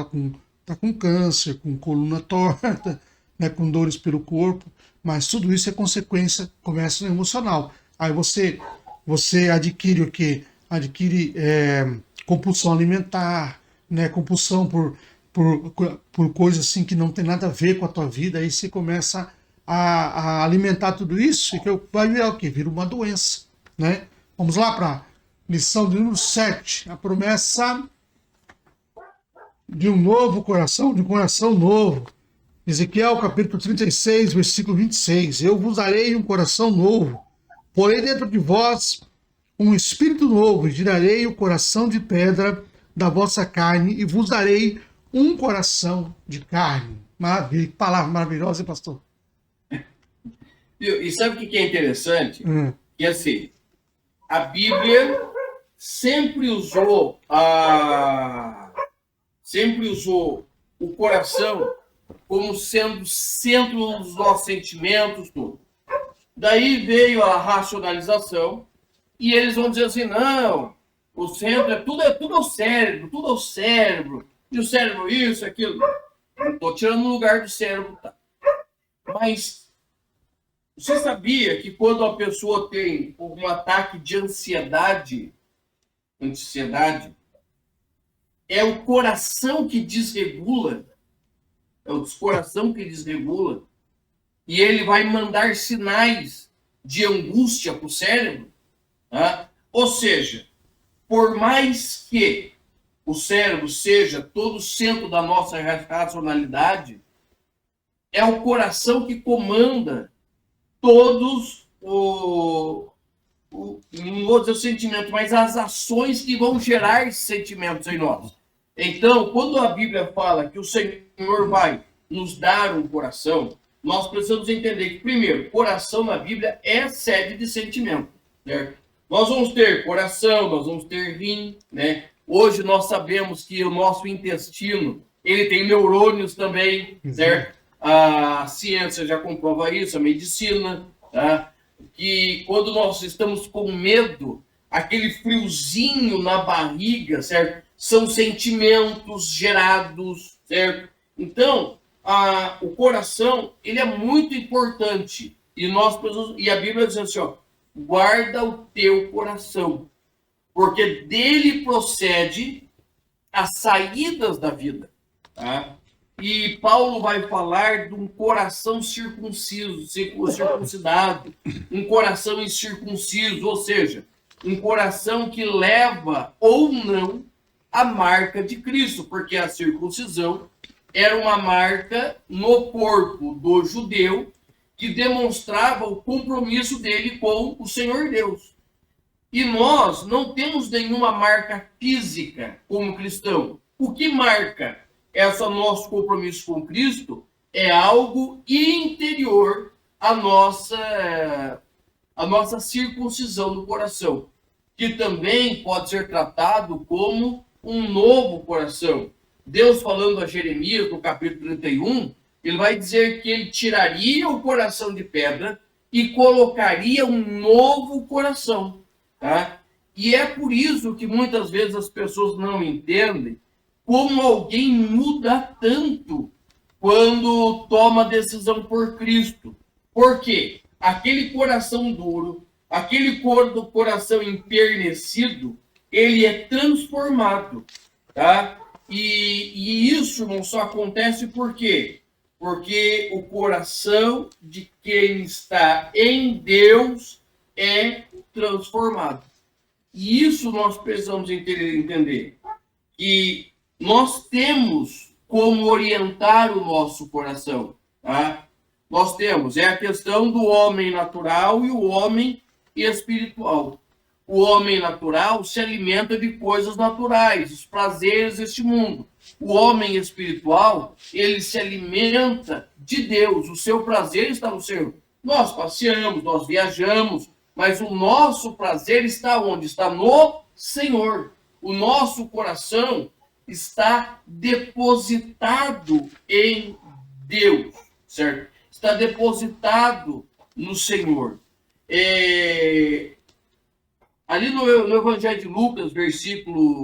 tá com câncer, com coluna torta, né, com dores pelo corpo. Mas tudo isso é consequência, começa no emocional. Aí você adquire o quê? Adquire compulsão alimentar, né? Compulsão por coisas assim que não tem nada a ver com a tua vida. Aí você começa a alimentar tudo isso e vai virar o quê? Vira uma doença, né? Vamos lá para lição de número 7. A promessa de um novo coração, de um coração novo. Ezequiel capítulo 36, versículo 26. Eu vos darei um coração novo. Porém dentro de vós um espírito novo, e tirarei o coração de pedra da vossa carne, e vos darei um coração de carne. Maravilha, que palavra maravilhosa, hein, pastor? E sabe o que é interessante? Que assim, a Bíblia sempre usou o coração como sendo o centro dos nossos sentimentos, tudo. Daí veio a racionalização e eles vão dizer assim, não, o centro tudo é o cérebro, e o cérebro isso, aquilo. Estou tirando o lugar do cérebro, tá? Mas você sabia que quando a pessoa tem um ataque de ansiedade, é o coração que desregula, e ele vai mandar sinais de angústia para o cérebro, tá? Ou seja, por mais que o cérebro seja todo o centro da nossa racionalidade, é o coração que comanda todos não vou dizer o sentimento, mas as ações que vão gerar esses sentimentos em nós. Então, quando a Bíblia fala que o Senhor vai nos dar um coração, nós precisamos entender que, primeiro, coração na Bíblia é sede de sentimento, certo? Nós vamos ter coração, nós vamos ter rim, né? Hoje nós sabemos que o nosso intestino, ele tem neurônios também, certo? A ciência já comprova isso, a medicina, tá? Que quando nós estamos com medo, aquele friozinho na barriga, certo? São sentimentos gerados, certo? Então, o coração, ele é muito importante. E a Bíblia diz assim, ó, guarda o teu coração, porque dele procede as saídas da vida, tá? E Paulo vai falar de um coração circuncidado, um coração incircunciso, ou seja, um coração que leva ou não a marca de Cristo, porque a circuncisão era uma marca no corpo do judeu que demonstrava o compromisso dele com o Senhor Deus. E nós não temos nenhuma marca física como cristão. O que marca esse nosso compromisso com Cristo é algo interior à nossa circuncisão do coração, que também pode ser tratado como um novo coração. Deus falando a Jeremias, no capítulo 31, ele vai dizer que ele tiraria o coração de pedra e colocaria um novo coração, tá? E é por isso que muitas vezes as pessoas não entendem como alguém muda tanto quando toma decisão por Cristo. Por quê? Aquele coração duro, aquele coração empernecido, ele é transformado, tá? E isso não só acontece por quê? Porque o coração de quem está em Deus é transformado. E isso nós precisamos entender, que nós temos como orientar o nosso coração, tá? Nós temos, é a questão do homem natural e o homem espiritual. O homem natural se alimenta de coisas naturais, os prazeres deste mundo. O homem espiritual, ele se alimenta de Deus, o seu prazer está no Senhor. Nós passeamos, nós viajamos, mas o nosso prazer está onde? Está no Senhor. O nosso coração está depositado em Deus, certo? Está depositado no Senhor. Ali no Evangelho de Lucas,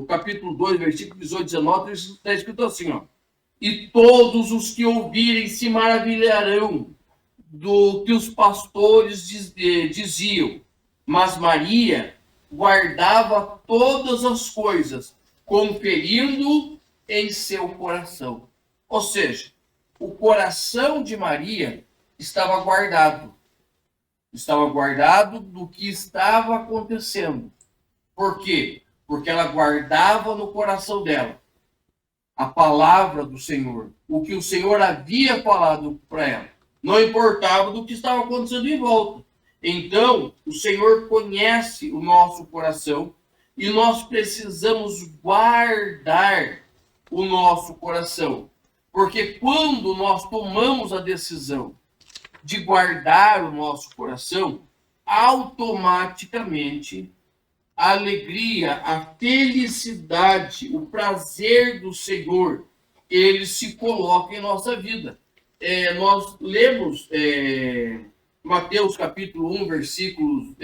capítulo 2, versículo 18 e 19, está escrito assim, ó. E todos os que ouvirem se maravilharão do que os pastores diziam. Mas Maria guardava todas as coisas, conferindo em seu coração. Ou seja, o coração de Maria estava guardado. Estava guardado do que estava acontecendo. Por quê? Porque ela guardava no coração dela a palavra do Senhor, o que o Senhor havia falado para ela. Não importava do que estava acontecendo em volta. Então, o Senhor conhece o nosso coração e nós precisamos guardar o nosso coração. Porque quando nós tomamos a decisão de guardar o nosso coração, automaticamente a alegria, a felicidade, o prazer do Senhor, ele se coloca em nossa vida. Nós lemos Mateus capítulo 1, versículos,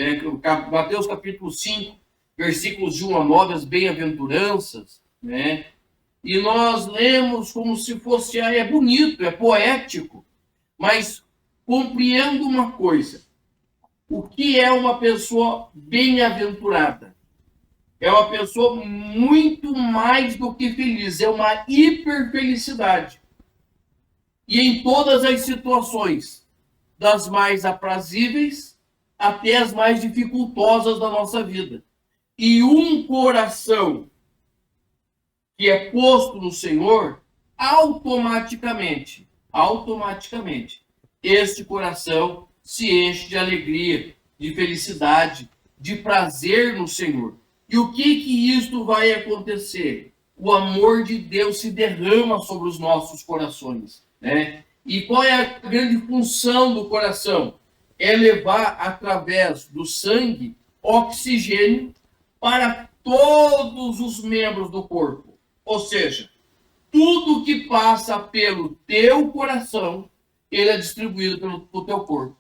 Mateus capítulo 5, versículos de 1 a 9, as bem-aventuranças, né? E nós lemos como se fosse, é bonito, é poético, mas compreendo uma coisa: o que é uma pessoa bem-aventurada? É uma pessoa muito mais do que feliz, é uma hiperfelicidade. E em todas as situações, das mais aprazíveis até as mais dificultosas da nossa vida. E um coração que é posto no Senhor, automaticamente, este coração se enche de alegria, de felicidade, de prazer no Senhor. E o que isto vai acontecer? O amor de Deus se derrama sobre os nossos corações, né? E qual é a grande função do coração? É levar, através do sangue, oxigênio para todos os membros do corpo. Ou seja, tudo que passa pelo teu coração, ele é distribuído pelo teu corpo.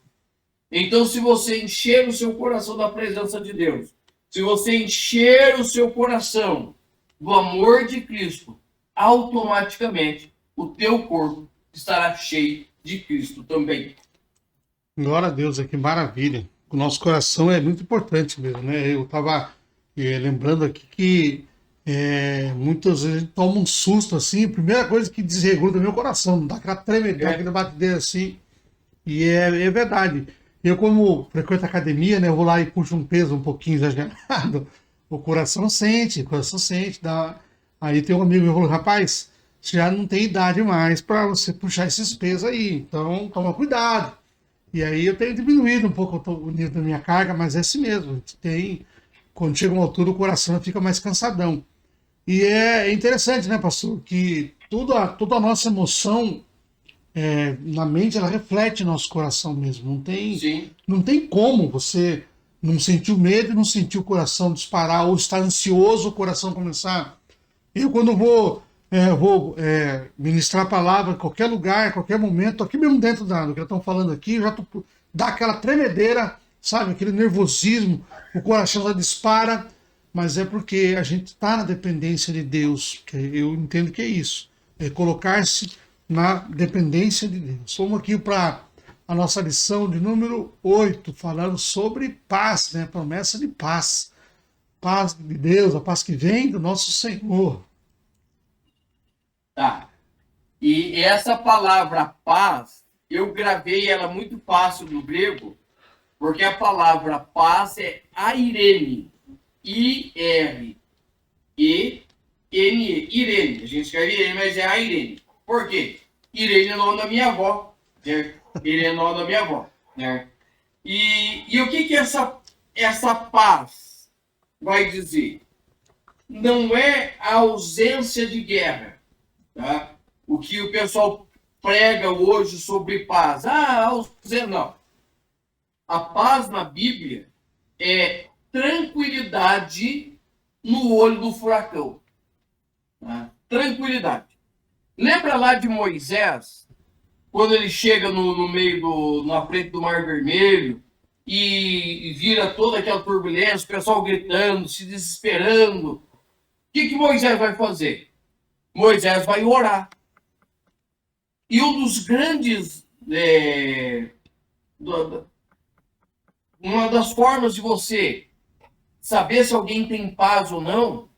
Então, se você encher o seu coração da presença de Deus, se você encher o seu coração do amor de Cristo, automaticamente o teu corpo estará cheio de Cristo também. Glória a Deus, que maravilha. O nosso coração é muito importante mesmo, né? Eu estava lembrando aqui que muitas vezes a gente toma um susto assim, a primeira coisa que desregula o meu coração, dá aquela tremedeira, aquela batedeira assim, e é verdade. Eu, como frequento a academia, né, eu vou lá e puxo um peso um pouquinho exagerado, o coração sente, Aí tem um amigo que falou: rapaz, você já não tem idade mais para você puxar esses pesos aí, então toma cuidado. E aí eu tenho diminuído um pouco o nível da minha carga, mas é assim mesmo, quando chega uma altura o coração fica mais cansadão. E é interessante, né, pastor, que toda a nossa emoção na mente, ela reflete nosso coração mesmo. Não tem como você não sentir o medo e não sentir o coração disparar, ou estar ansioso, o coração começar. Eu, quando vou ministrar a palavra em qualquer lugar, em qualquer momento, aqui mesmo dentro do que estão falando aqui, dá aquela tremedeira, sabe, aquele nervosismo, o coração já dispara, mas é porque a gente está na dependência de Deus, que eu entendo que é isso, é colocar-se na dependência de Deus. Vamos aqui para a nossa lição de número 8, falando sobre paz, né? Promessa de paz. Paz de Deus, a paz que vem do nosso Senhor. Tá. E essa palavra paz, eu gravei ela muito fácil no grego, porque a palavra paz é airene. I-R-E-N-E. Irene. A gente escreve Irene, mas é airene. Por quê? Irene é o nome da minha avó. Né? Irene é o nome da minha avó. Né? E o que essa paz vai dizer? Não é a ausência de guerra. Tá? O que o pessoal prega hoje sobre paz. Não. A paz na Bíblia é tranquilidade no olho do furacão. Tá? Tranquilidade. Lembra lá de Moisés, quando ele chega na frente do Mar Vermelho e vira toda aquela turbulência, o pessoal gritando, se desesperando. O que Moisés vai fazer? Moisés vai orar. E um dos grandes... uma das formas de você saber se alguém tem paz ou não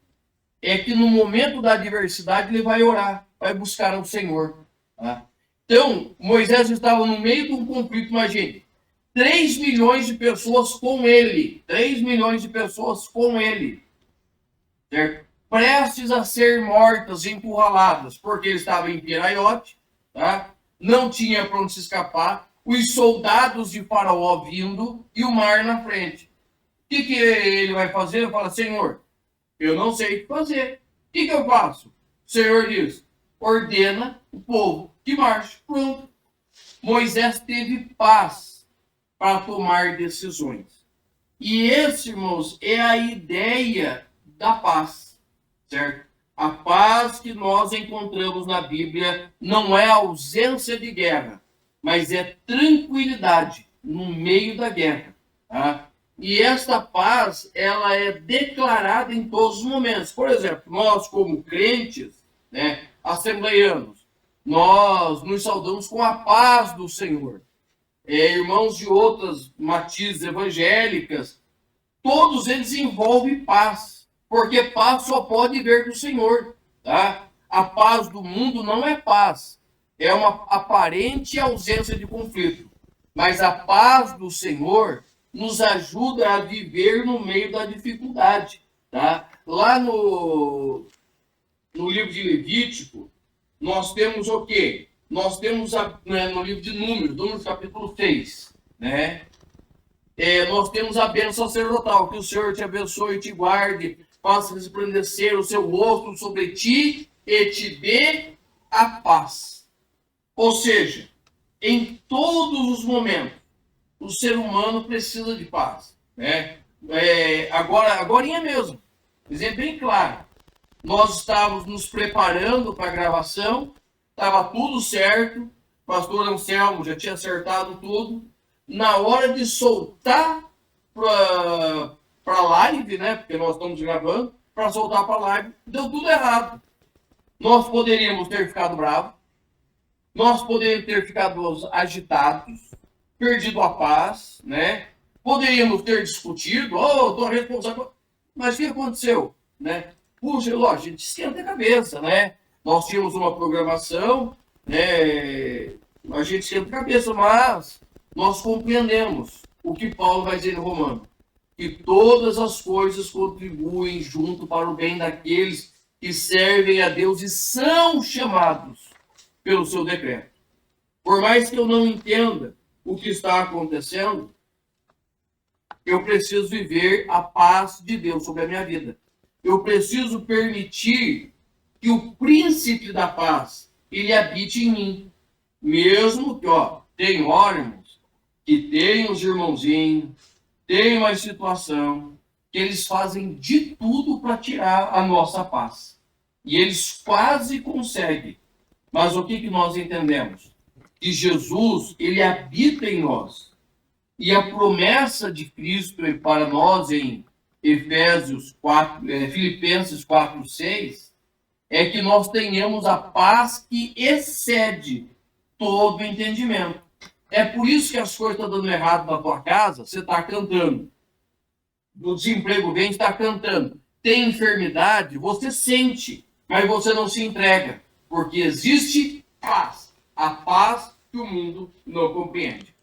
é que no momento da adversidade ele vai orar, vai buscar ao Senhor. Tá? Então, Moisés estava no meio de um conflito, imagine, 3 milhões de pessoas com ele, 3 milhões de pessoas com ele, certo? Prestes a ser mortas, encurraladas, porque ele estava em Piraiote, tá? Não tinha para onde se escapar, os soldados de Faraó vindo e o mar na frente. O que ele vai fazer? Ele fala: Senhor, eu não sei o que fazer. O que eu faço? O Senhor diz: ordena o povo que marche. Pronto. Moisés teve paz para tomar decisões. E esse, irmãos, é a ideia da paz, certo? A paz que nós encontramos na Bíblia não é ausência de guerra, mas é tranquilidade no meio da guerra, tá? E esta paz, ela é declarada em todos os momentos. Por exemplo, nós como crentes, né, assembleianos, nós nos saudamos com a paz do Senhor. Irmãos de outras matizes evangélicas, todos eles envolvem paz, porque paz só pode vir do Senhor, tá? A paz do mundo não é paz, é uma aparente ausência de conflito, mas a paz do Senhor nos ajuda a viver no meio da dificuldade, tá? Lá no livro de Levítico, nós temos o quê? Nós temos no livro de Números capítulo 6, né? Nós temos a bênção sacerdotal, que o Senhor te abençoe e te guarde, faça resplandecer o seu rosto sobre ti e te dê a paz. Ou seja, em todos os momentos, o ser humano precisa de paz, né? Agorinha mesmo, exemplo bem claro. Nós estávamos nos preparando para a gravação, estava tudo certo, o pastor Anselmo já tinha acertado tudo. Na hora de soltar para a live, né? Porque nós estamos gravando, para soltar para a live, deu tudo errado. Nós poderíamos ter ficado bravos, nós poderíamos ter ficado agitados, perdido a paz, né? Poderíamos ter discutido, estou responsável. Mas o que aconteceu, né? Puxa, lógico, a gente esquenta a cabeça, né? Nós tínhamos uma programação, né? A gente esquenta a cabeça, mas nós compreendemos o que Paulo vai dizer em Romano, que todas as coisas contribuem junto para o bem daqueles que servem a Deus e são chamados pelo seu decreto. Por mais que eu não entenda o que está acontecendo, eu preciso viver a paz de Deus sobre a minha vida. Eu preciso permitir que o príncipe da paz, ele habite em mim. Mesmo que, tem órgãos, que tem os irmãozinhos, tem uma situação, que eles fazem de tudo para tirar a nossa paz. E eles quase conseguem. Mas o que nós entendemos? Que Jesus, ele habita em nós. E a promessa de Cristo para nós em Filipenses 4:6, é que nós tenhamos a paz que excede todo entendimento. É por isso que as coisas estão dando errado na tua casa, você está cantando. O desemprego vem, está cantando. Tem enfermidade, você sente, mas você não se entrega, porque existe paz. A paz que o mundo não compreende.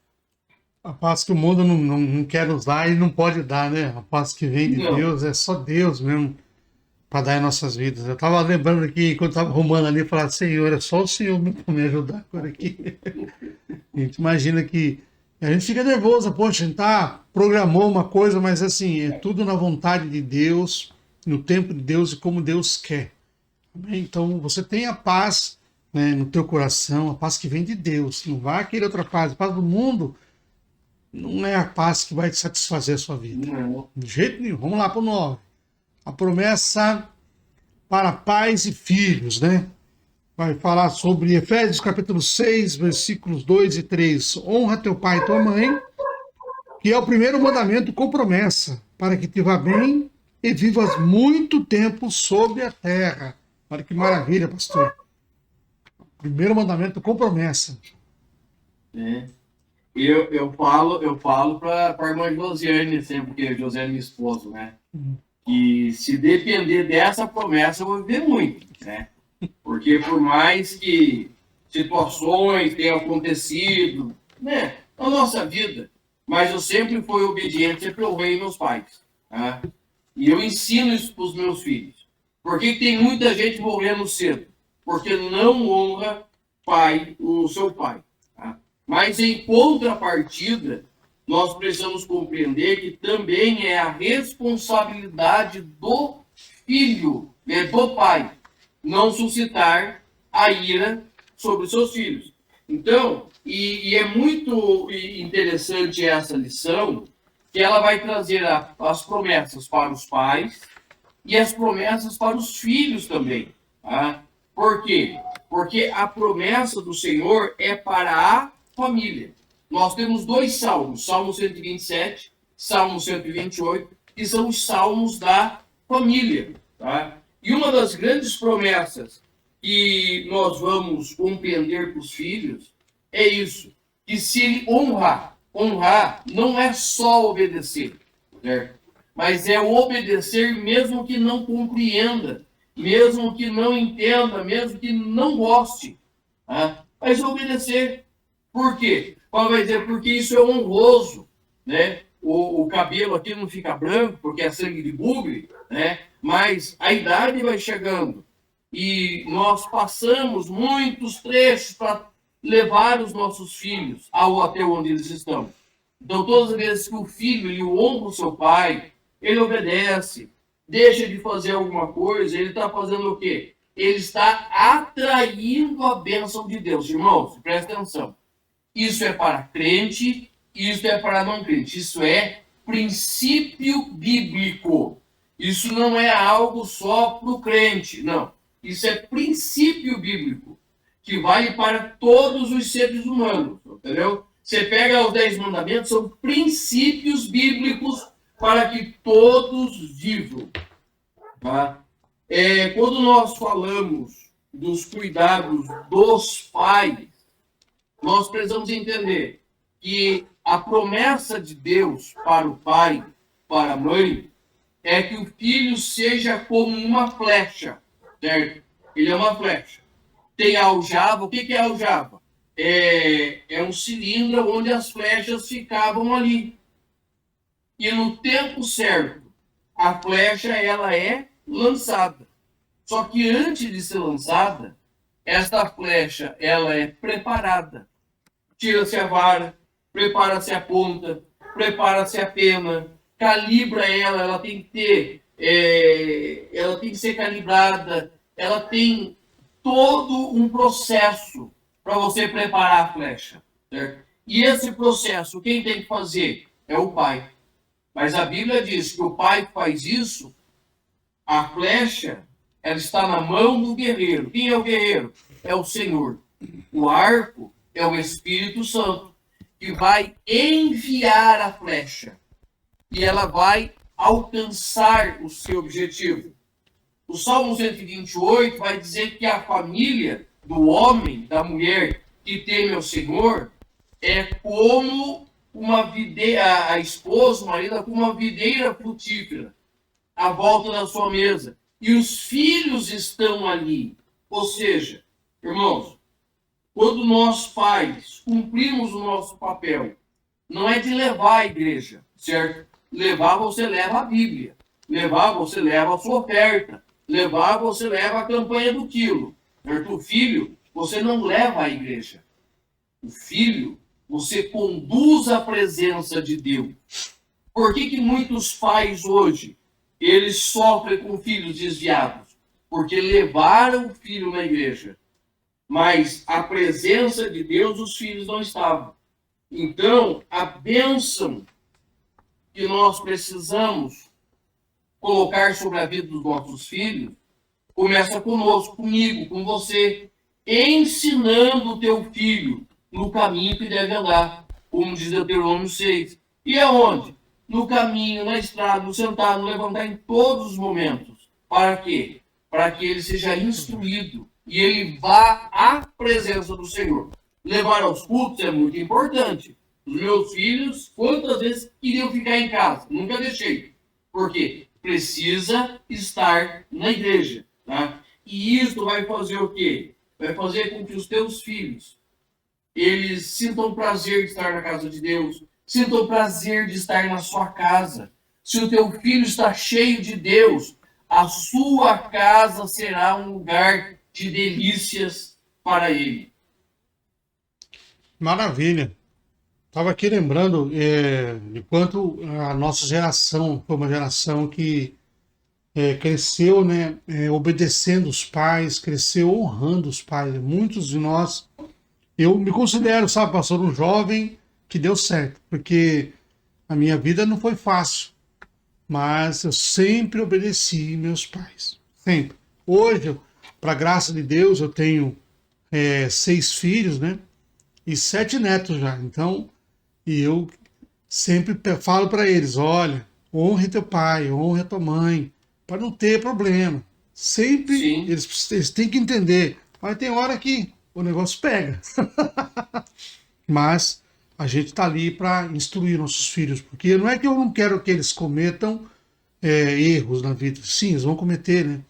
A paz que o mundo não quer nos dar e não pode dar, né? A paz que vem de Deus, é só Deus mesmo para dar em nossas vidas. Eu estava lembrando aqui, quando estava arrumando ali, falar, Senhor, é só o Senhor para me ajudar agora aqui. A gente imagina que a gente fica nervoso, poxa, a gente programou uma coisa, mas assim, é tudo na vontade de Deus, no tempo de Deus e como Deus quer. Então, você tem a paz, né, no teu coração, a paz que vem de Deus. Não vai querer outra paz. A paz do mundo não é a paz que vai te satisfazer a sua vida. Não. De jeito nenhum. Vamos lá para o 9. A promessa para pais e filhos, né? Vai falar sobre Efésios capítulo 6, versículos 2 e 3. Honra teu pai e tua mãe, que é o primeiro mandamento com promessa, para que te vá bem e vivas muito tempo sobre a terra. Olha que maravilha, pastor. Primeiro mandamento com promessa. Eu falo para a irmã Josiane, sempre, porque Josiane é minha esposa, né? E se depender dessa promessa, eu vou viver muito, né? Porque por mais que situações tenham acontecido, né, na nossa vida, mas eu sempre fui obediente, sempre honrei meus pais, tá? E eu ensino isso para os meus filhos. Por que tem muita gente morrendo cedo? Porque não honra o seu pai. Tá? Mas em contrapartida, nós precisamos compreender que também é a responsabilidade do filho, do pai, não suscitar a ira sobre os seus filhos. Então, e é muito interessante essa lição, que ela vai trazer as promessas para os pais e as promessas para os filhos também. Tá? Por quê? Porque a promessa do Senhor é para a família. Nós temos dois salmos, Salmo 127, Salmo 128, que são os salmos da família. Tá? E uma das grandes promessas que nós vamos compreender para os filhos é isso, que se ele honrar não é só obedecer, certo? Mas é obedecer mesmo que não compreenda, mesmo que não entenda, mesmo que não goste, tá? Mas obedecer. Por quê? Paulo vai dizer, porque isso é honroso, né? O cabelo aqui não fica branco, porque é sangue de bugre, né? Mas a idade vai chegando e nós passamos muitos trechos para levar os nossos filhos até onde eles estão. Então, todas as vezes que o filho ele honra o seu pai, ele obedece, deixa de fazer alguma coisa, ele está fazendo o quê? Ele está atraindo a bênção de Deus. Irmãos, presta atenção. Isso é para crente, isso é para não crente. Isso é princípio bíblico. Isso não é algo só para o crente, não. Isso é princípio bíblico, que vale para todos os seres humanos, entendeu? Você pega os 10 mandamentos, são princípios bíblicos para que todos vivam. Tá? Quando nós falamos dos cuidados dos pais, nós precisamos entender que a promessa de Deus para o pai, para a mãe, é que o filho seja como uma flecha, certo? Ele é uma flecha. Tem a aljava. O que é a aljava? É um cilindro onde as flechas ficavam ali. E no tempo certo, a flecha ela é lançada. Só que antes de ser lançada, esta flecha ela é preparada. Tira-se a vara, prepara-se a ponta, prepara-se a pena, calibra ela tem que ter, ela tem que ser calibrada, ela tem todo um processo para você preparar a flecha, certo? E esse processo, quem tem que fazer? É o pai. Mas a Bíblia diz que o pai que faz isso, a flecha, ela está na mão do guerreiro. Quem é o guerreiro? É o Senhor. O arco é o Espírito Santo, que vai enviar a flecha. E ela vai alcançar o seu objetivo. O Salmo 128 vai dizer que a família do homem, da mulher que teme ao Senhor, é como uma videira, a esposa, o marido, é como uma videira frutífera à volta da sua mesa. E os filhos estão ali. Ou seja, irmãos, quando nós pais cumprimos o nosso papel, não é de levar a igreja, certo? Levar, você leva a Bíblia. Levar, você leva a sua oferta. Levar, você leva a campanha do quilo. Certo? O filho, você não leva à igreja. O filho, você conduz à presença de Deus. Por que muitos pais hoje, eles sofrem com filhos desviados? Porque levaram o filho na igreja. Mas a presença de Deus, os filhos não estavam. Então, a bênção que nós precisamos colocar sobre a vida dos nossos filhos começa conosco, comigo, com você, ensinando o teu filho no caminho que deve andar, como diz Deuteronômio 6. E aonde? No caminho, na estrada, no sentar, no levantar, em todos os momentos. Para quê? Para que ele seja instruído e ele vá à presença do Senhor. Levar aos cultos é muito importante. Os meus filhos, quantas vezes queriam ficar em casa? Nunca deixei. Por quê? Precisa estar na igreja. Tá? E isso vai fazer o quê? Vai fazer com que os teus filhos, eles sintam prazer de estar na casa de Deus, sintam prazer de estar na sua casa. Se o teu filho está cheio de Deus, a sua casa será um lugar de delícias para ele. Maravilha. Estava aqui lembrando de quanto a nossa geração foi uma geração que cresceu, né, obedecendo os pais, cresceu honrando os pais. Muitos de nós, eu me considero, sabe, pastor, um jovem que deu certo, porque a minha vida não foi fácil, mas eu sempre obedeci meus pais, sempre. Hoje, para graça de Deus, eu tenho 6 filhos, né? E 7 netos já. Então, e eu sempre falo para eles: olha, honre teu pai, honre a tua mãe, para não ter problema. Sempre Sim. eles têm que entender. Mas tem hora que o negócio pega. Mas a gente está ali para instruir nossos filhos, porque não é que eu não quero que eles cometam erros na vida. Sim, eles vão cometer, né?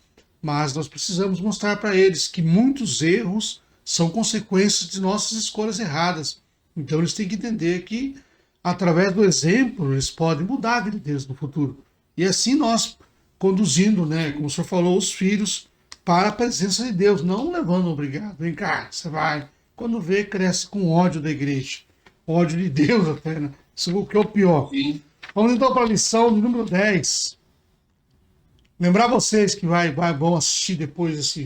Mas nós precisamos mostrar para eles que muitos erros são consequências de nossas escolhas erradas. Então eles têm que entender que, através do exemplo, eles podem mudar a vida deles no futuro. E assim nós conduzindo, né, como o senhor falou, os filhos para a presença de Deus, não levando obrigado. Vem cá, você vai. Quando vê, cresce com ódio da igreja. Ódio de Deus até, né? Isso é o que é o pior. Sim. Vamos então para a lição de número 10. Lembrar vocês que vão assistir depois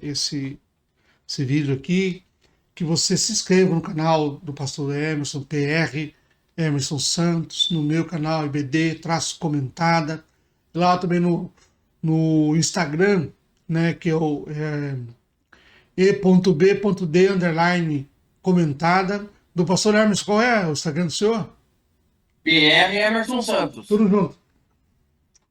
esse vídeo aqui, que você se inscreva no canal do pastor Emerson, PR, Emerson Santos, no meu canal IBD, traço comentada, lá também no Instagram, né, que é o e.b.d _ comentada, do pastor Emerson. Qual é o Instagram do senhor? PR Emerson Santos. Tudo junto.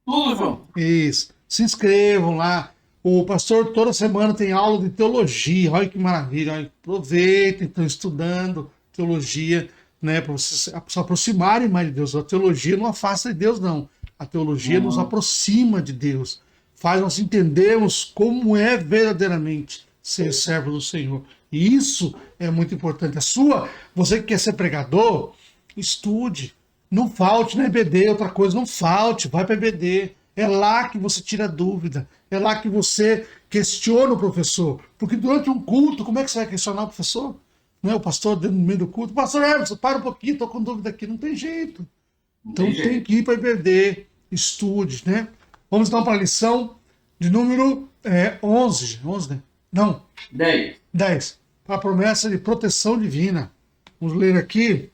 Tudo junto. Isso. Se inscrevam lá. O pastor toda semana tem aula de teologia. Olha que maravilha. Olha, aproveitem, estão estudando teologia, né, para vocês se aproximarem mais de Deus. A teologia não afasta de Deus, não. A teologia nos aproxima de Deus. Faz nós entendermos como é verdadeiramente ser servo do Senhor. E isso é muito importante. Você que quer ser pregador, estude. Não falte na EBD, outra coisa, não falte, vai para a EBD. É lá que você tira dúvida, é lá que você questiona o professor. Porque durante um culto, como é que você vai questionar o professor? Não é o pastor dentro do meio do culto? Pastor Emerson, para um pouquinho, estou com dúvida aqui. Não tem jeito. Então tem que ir para a EBD, estude, né? Vamos então para a lição de número 11. 11, né? Não. 10. Para a promessa de proteção divina. Vamos ler aqui.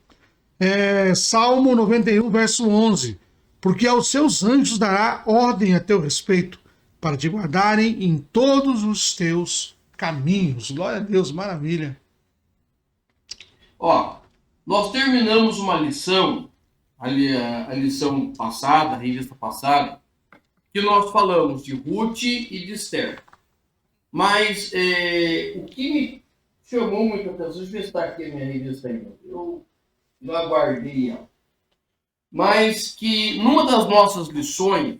Salmo 91, verso 11. Porque aos seus anjos dará ordem a teu respeito, para te guardarem em todos os teus caminhos. Glória a Deus, maravilha. Ó, nós terminamos uma lição, a lição passada, a revista passada, que nós falamos de Ruth e de Esther. Mas o que me chamou muita atenção, deixa eu ver se está aqui a minha revista ainda. Eu aguardei ela. Mas que numa das nossas lições,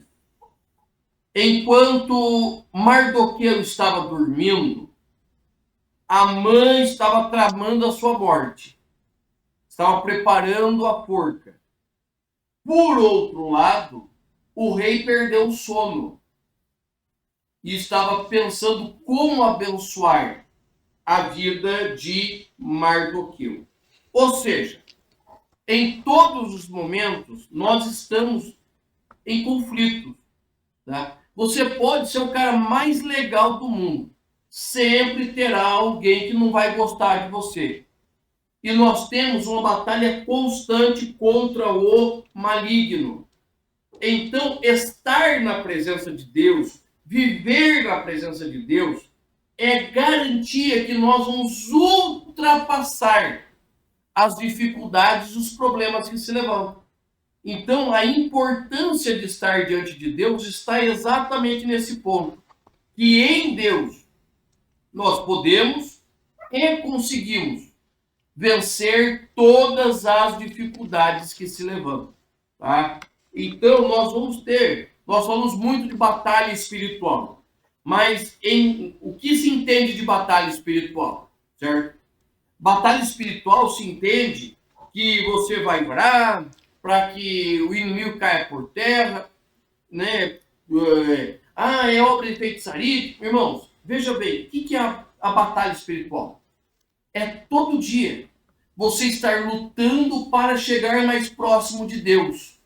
enquanto Mardoqueu estava dormindo, a mãe estava tramando a sua morte. Estava preparando a forca. Por outro lado, o rei perdeu o sono. E estava pensando como abençoar a vida de Mardoqueu. Ou seja, em todos os momentos, nós estamos em conflitos. Tá? Você pode ser o cara mais legal do mundo. Sempre terá alguém que não vai gostar de você. E nós temos uma batalha constante contra o maligno. Então, estar na presença de Deus, viver na presença de Deus, é garantia que nós vamos ultrapassar as dificuldades e os problemas que se levantam. Então, a importância de estar diante de Deus está exatamente nesse ponto. Que em Deus nós podemos e conseguimos vencer todas as dificuldades que se levantam. Tá? Então, nós falamos muito de batalha espiritual. Mas o que se entende de batalha espiritual? Certo? Batalha espiritual se entende que você vai orar para que o inimigo caia por terra, né? É obra de feitiçaria. Irmãos, veja bem, o que é a batalha espiritual? É todo dia você estar lutando para chegar mais próximo de Deus.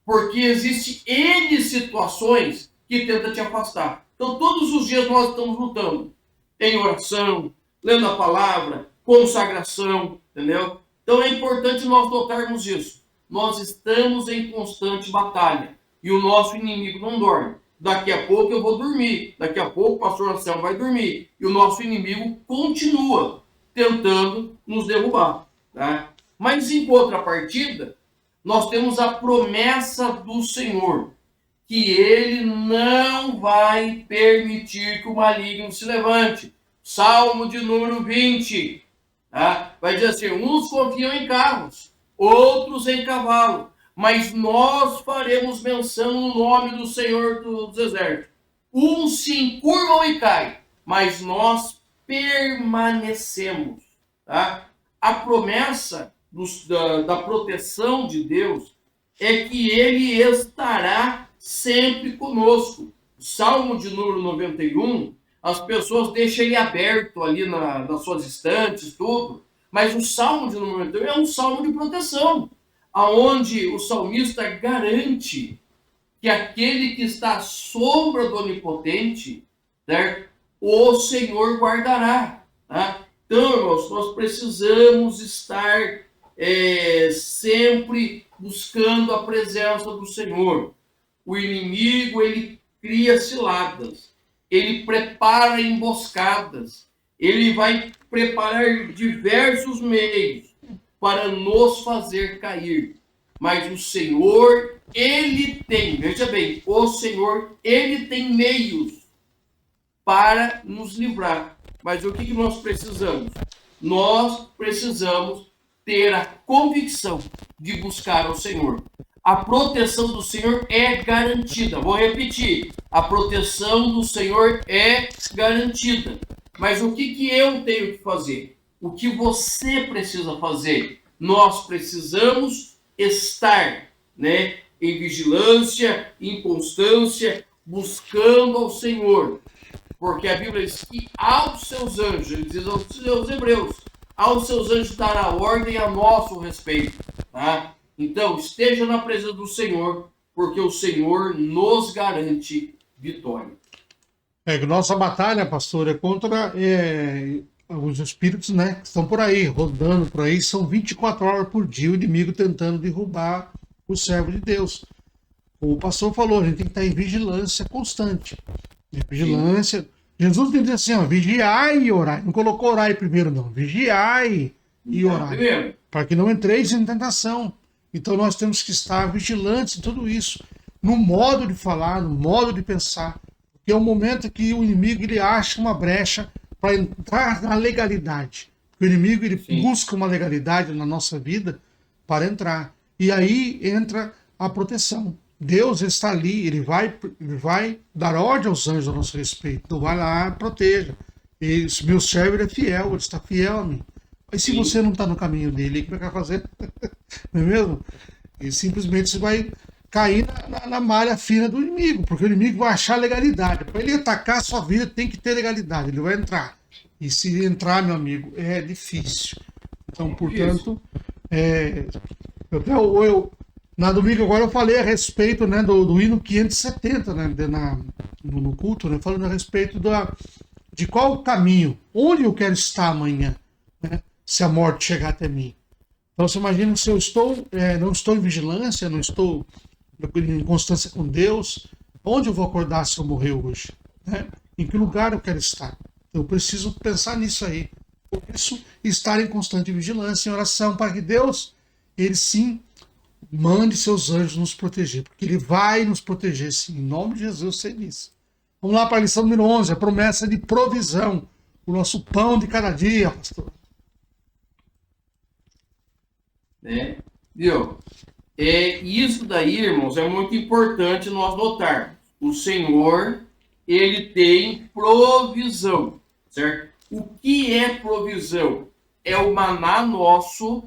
Porque existem N situações que tentam te afastar. Então, todos os dias nós estamos lutando em oração, lendo a palavra, consagração, entendeu? Então é importante nós notarmos isso. Nós estamos em constante batalha e o nosso inimigo não dorme. Daqui a pouco eu vou dormir, daqui a pouco o pastor Anselmo vai dormir e o nosso inimigo continua tentando nos derrubar. Tá? Mas em contrapartida, nós temos a promessa do Senhor, que ele não vai permitir que o maligno se levante. Salmo de número 20. Tá? Vai dizer assim, uns confiam em carros, outros em cavalo, mas nós faremos menção no nome do Senhor dos Exércitos. Uns se encurvam e caem, mas nós permanecemos. Tá? A promessa da proteção de Deus é que ele estará sempre conosco. O Salmo de número 91, as pessoas deixam ele aberto ali nas suas estantes, tudo. Mas o Salmo de número 91 é um salmo de proteção, aonde o salmista garante que aquele que está à sombra do Onipotente, certo? O Senhor guardará. Tá? Então, irmãos, nós precisamos estar sempre buscando a presença do Senhor. O inimigo, ele cria ciladas, ele prepara emboscadas, ele vai preparar diversos meios para nos fazer cair. Mas o Senhor, ele tem, veja bem, o Senhor, ele tem meios para nos livrar. Mas o que nós precisamos? Nós precisamos ter a convicção de buscar o Senhor. A proteção do Senhor é garantida. Vou repetir. A proteção do Senhor é garantida. Mas o que eu tenho que fazer? O que você precisa fazer? Nós precisamos estar, né, em vigilância, em constância, buscando ao Senhor. Porque a Bíblia diz que aos seus anjos, ele diz aos seus hebreus, aos seus anjos dará ordem a nosso respeito. Tá? Então, esteja na presença do Senhor, porque o Senhor nos garante vitória. Nossa batalha, pastor, é contra os espíritos, né, que estão por aí, rodando por aí, são 24 horas por dia o inimigo tentando derrubar o servo de Deus. O pastor falou, a gente tem que estar em vigilância constante. Vigilância. Sim. Jesus tem que dizer assim, ó, vigiai e orai. Não colocou orai primeiro, não. Vigiai e orai. Para que não entreis em tentação. Então nós temos que estar vigilantes em tudo isso. No modo de falar, no modo de pensar. Porque é o momento que o inimigo ele acha uma brecha para entrar na legalidade. O inimigo ele busca uma legalidade na nossa vida para entrar. E aí entra a proteção. Deus está ali, ele vai dar ordem aos anjos a nosso respeito. Então vai lá, proteja. Esse meu servo ele é fiel, ele está fiel a mim. Mas se você não está no caminho dele, o que vai fazer? Não é mesmo? E simplesmente você vai cair na malha fina do inimigo, porque o inimigo vai achar legalidade. Para ele atacar a sua vida, tem que ter legalidade, ele vai entrar. E se entrar, meu amigo, é difícil. Então, portanto, na domingo agora eu falei a respeito, né, do hino 570, né, no culto, né, falando a respeito de qual o caminho, onde eu quero estar amanhã, né, se a morte chegar até mim. Então você imagina se eu não estou em vigilância, não estou em constância com Deus, onde eu vou acordar se eu morrer hoje? Né? Em que lugar eu quero estar? Eu preciso pensar nisso aí. Por isso, estar em constante vigilância, em oração, para que Deus, ele sim, mande seus anjos nos proteger, porque ele vai nos proteger, sim. Em nome de Jesus, eu sei disso. Vamos lá para a lição número 11, a promessa de provisão. O nosso pão de cada dia, pastor. Viu? Isso daí, irmãos, é muito importante nós notarmos. O Senhor, ele tem provisão, certo? O que é provisão? É o maná nosso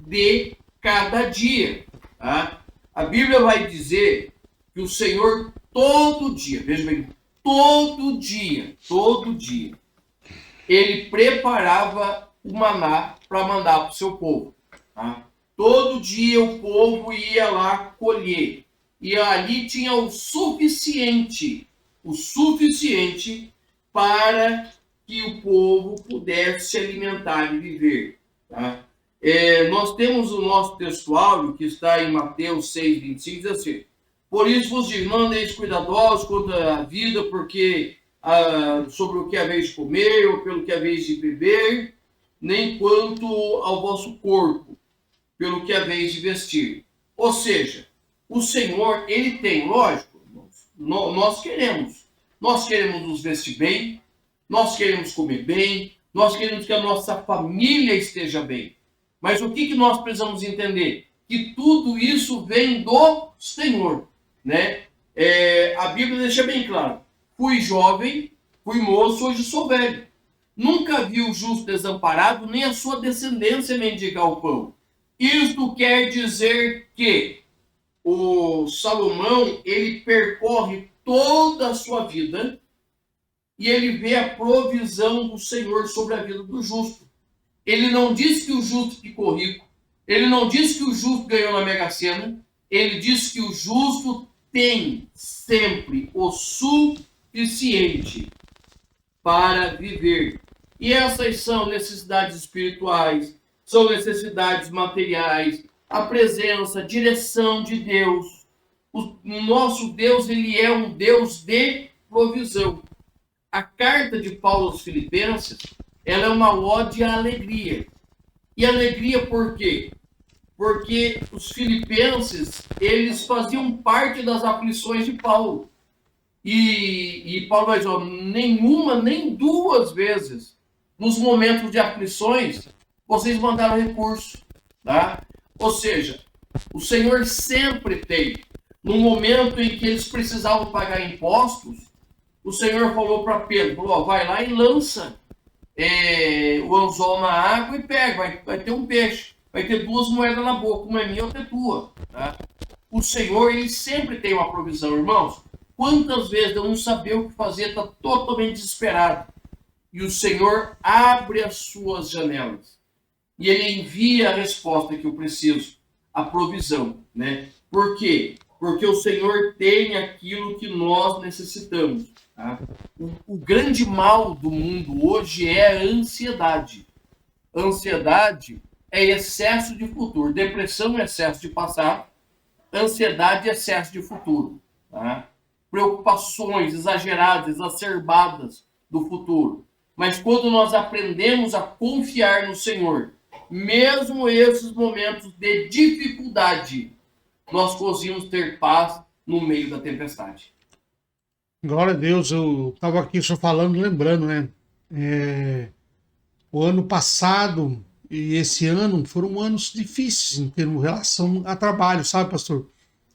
de cada dia. Tá? A Bíblia vai dizer que o Senhor todo dia, veja bem, todo dia, ele preparava o maná para mandar para o seu povo. Tá? Todo dia o povo ia lá colher. E ali tinha o suficiente para que o povo pudesse se alimentar e viver. Tá? Nós temos o nosso textuário, que está em Mateus 6:25, diz assim: por isso vos digo, não andeis cuidadosos contra a vida, porque sobre o que haveis de comer, ou pelo que haveis de beber, nem quanto ao vosso corpo, pelo que haveis de vestir. Ou seja, o Senhor, ele tem, lógico, nós queremos nos vestir bem, nós queremos comer bem, nós queremos que a nossa família esteja bem. Mas o que nós precisamos entender? Que tudo isso vem do Senhor, né? A Bíblia deixa bem claro: fui jovem, fui moço, hoje sou velho. Nunca vi o justo desamparado, nem a sua descendência mendigar o pão. Isto quer dizer que o Salomão, ele percorre toda a sua vida e ele vê a provisão do Senhor sobre a vida do justo. Ele não diz que o justo ficou rico, ele não diz que o justo ganhou na Mega Sena, ele diz que o justo tem sempre o suficiente para viver. E essas são necessidades espirituais, são necessidades materiais, a presença, a direção de Deus. O nosso Deus, ele é um Deus de provisão. A carta de Paulo aos Filipenses, ela é uma ode à alegria. E alegria por quê? Porque os filipenses, eles faziam parte das aflições de Paulo. E Paulo vai dizer, nenhuma, nem duas vezes, nos momentos de aflições, vocês mandaram recurso. Tá? Ou seja, o Senhor sempre tem. No momento em que eles precisavam pagar impostos, o Senhor falou para Pedro, falou, vai lá e lança o anzol na água e pega, vai ter um peixe, vai ter duas moedas na boca, uma é minha, outra é tua. Tá? O Senhor, ele sempre tem uma provisão, irmãos. Quantas vezes eu não sabia o que fazer, está totalmente desesperado. E o Senhor abre as suas janelas. E ele envia a resposta que eu preciso, a provisão. Né? Por quê? Porque o Senhor tem aquilo que nós necessitamos. Tá? O grande mal do mundo hoje é a ansiedade. Ansiedade é excesso de futuro. Depressão é excesso de passado. Ansiedade é excesso de futuro. Tá? Preocupações exageradas, exacerbadas do futuro. Mas quando nós aprendemos a confiar no Senhor, mesmo esses momentos de dificuldade, nós conseguimos ter paz no meio da tempestade. Glória a Deus, eu estava aqui só falando, lembrando, né? O ano passado e esse ano foram anos difíceis em termos de relação a trabalho, sabe, pastor?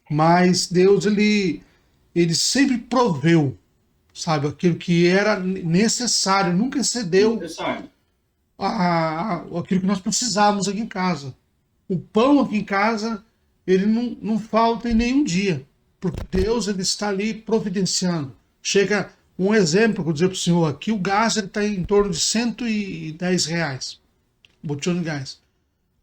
Mas Deus, ele sempre proveu, sabe, aquilo que era necessário, nunca excedeu aquilo que nós precisávamos aqui em casa. O pão aqui em casa, ele não falta em nenhum dia, porque Deus, ele está ali providenciando. Chega um exemplo que eu vou dizer para o senhor aqui, o gás está em torno de R$110, botijão de gás.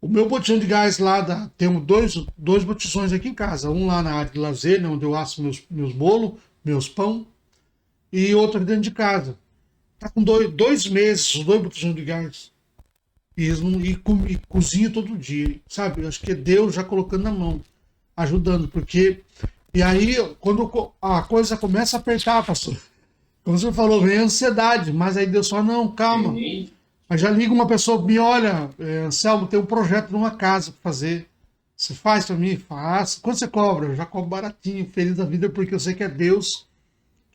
O meu botijão de gás lá, temos dois botijões aqui em casa, um lá na área de lazer, né, onde eu asso meus bolos, meus pão, e outro aqui dentro de casa. Está com 2 meses, os 2 botijões de gás. E cozinha todo dia, sabe? Eu acho que é Deus já colocando na mão, ajudando, porque... E aí, quando a coisa começa a apertar, pastor, como você falou, vem a ansiedade, mas aí Deus fala, não, calma. Aí já liga uma pessoa, me olha, Anselmo, tem um projeto numa casa para fazer. Você faz para mim? Faço. Quanto você cobra? Eu já cobro baratinho, feliz da vida, porque eu sei que é Deus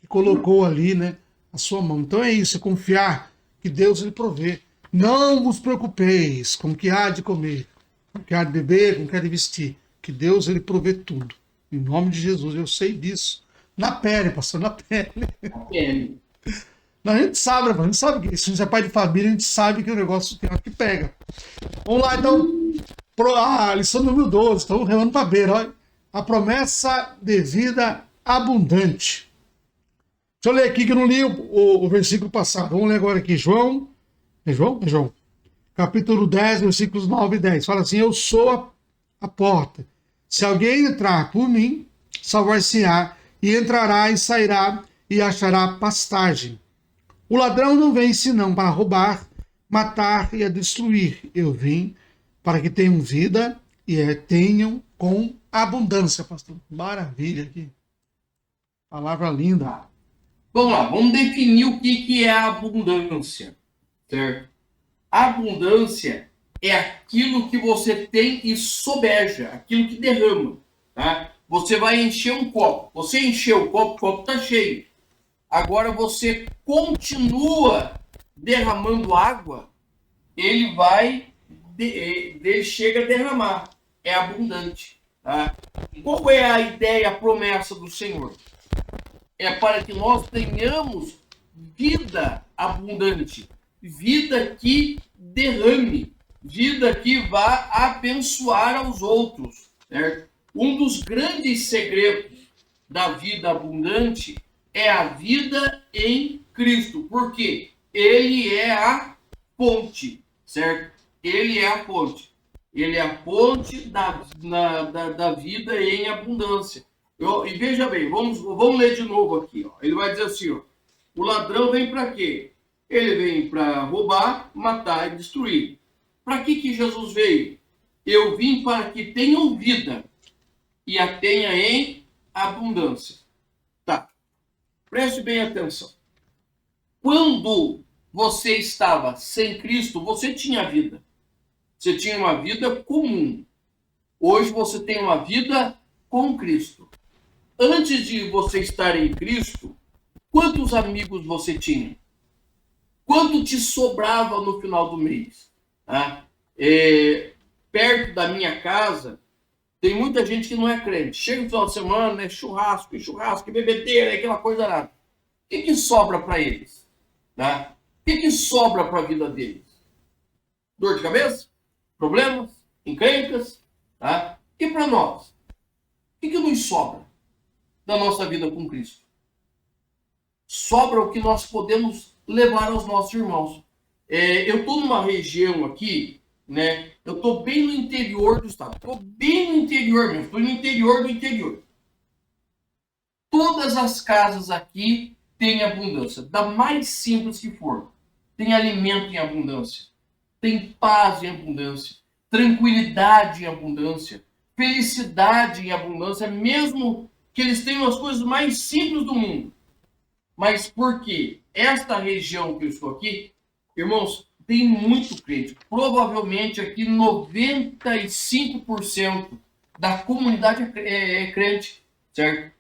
que colocou ali, né, a sua mão. Então é isso, é confiar que Deus, ele provê. Não vos preocupeis com o que há de comer, com o que há de beber, com o que há de vestir. Que Deus, ele provê tudo. Em nome de Jesus, eu sei disso. Na pele, pastor, na pele. Na pele. A gente sabe, né? A gente sabe que se a gente é pai de família, a gente sabe que o negócio tem hora que pega. Vamos lá, então. Lição número 12. Estamos remando para a beira. Olha. A promessa de vida abundante. Deixa eu ler aqui que eu não li o versículo passado. Vamos ler agora aqui. João. É João? Capítulo 10, versículos 9 e 10. Fala assim, eu sou a porta. Se alguém entrar por mim, salvar-se-á, e entrará e sairá, e achará pastagem. O ladrão não vem senão para roubar, matar e a destruir. Eu vim para que tenham vida e tenham com abundância, pastor. Maravilha aqui. Palavra linda. Vamos lá, vamos definir o que é a abundância, certo? A abundância é aquilo que você tem e sobeja, aquilo que derrama, tá? Você vai encher um copo, você encheu o copo está cheio. Agora você continua derramando água, ele chega a derramar, é abundante, tá? Qual é a ideia, a promessa do Senhor? É para que nós tenhamos vida abundante, vida que derrame, vida que vá abençoar aos outros, certo? Um dos grandes segredos da vida abundante é a vida em Cristo, porque Ele é a fonte, certo? Ele é a fonte. Ele é a fonte da vida em abundância. E veja bem, vamos ler de novo aqui. Ó. Ele vai dizer assim, ó, o ladrão vem para quê? Ele vem para roubar, matar e destruir. Para que Jesus veio? Eu vim para que tenham vida e a tenha em abundância. Tá, preste bem atenção. Quando você estava sem Cristo, você tinha vida. Você tinha uma vida comum. Hoje você tem uma vida com Cristo. Antes de você estar em Cristo, quantos amigos você tinha? Quanto te sobrava no final do mês? Tá? Perto da minha casa, tem muita gente que não é crente. Chega no final de semana, é churrasco, bebedeira, aquela coisa nada. O que sobra para eles? Tá? O que sobra para a vida deles? Dor de cabeça? Problemas? Encrencas? Tá? E para nós? O que nos sobra da nossa vida com Cristo? Sobra o que nós podemos levar aos nossos irmãos. Eu estou numa região aqui, né? Eu estou bem no interior do estado. Estou bem no interior mesmo. Estou no interior do interior. Todas as casas aqui têm abundância, da mais simples que for. Tem alimento em abundância. Tem paz em abundância. Tranquilidade em abundância. Felicidade em abundância, mesmo que eles tenham as coisas mais simples do mundo. Mas por quê? Esta região que eu estou aqui, irmãos, tem muito crente. Provavelmente aqui 95% da comunidade é crente, certo?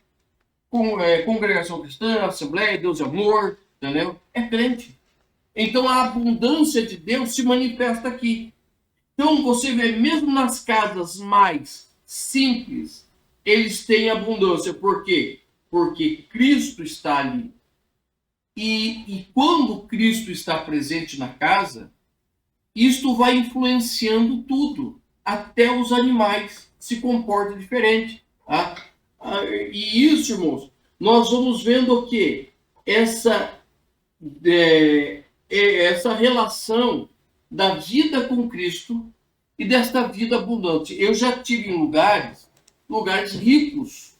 Congregação cristã, Assembleia, Deus é amor, entendeu? É crente. Então a abundância de Deus se manifesta aqui. Então você vê, mesmo nas casas mais simples, eles têm abundância. Por quê? Porque Cristo está ali. E quando Cristo está presente na casa, isto vai influenciando tudo. Até os animais se comportam diferente. Tá? E isso, irmãos, nós vamos vendo o quê? Essa relação da vida com Cristo e desta vida abundante. Eu já tive em lugares ricos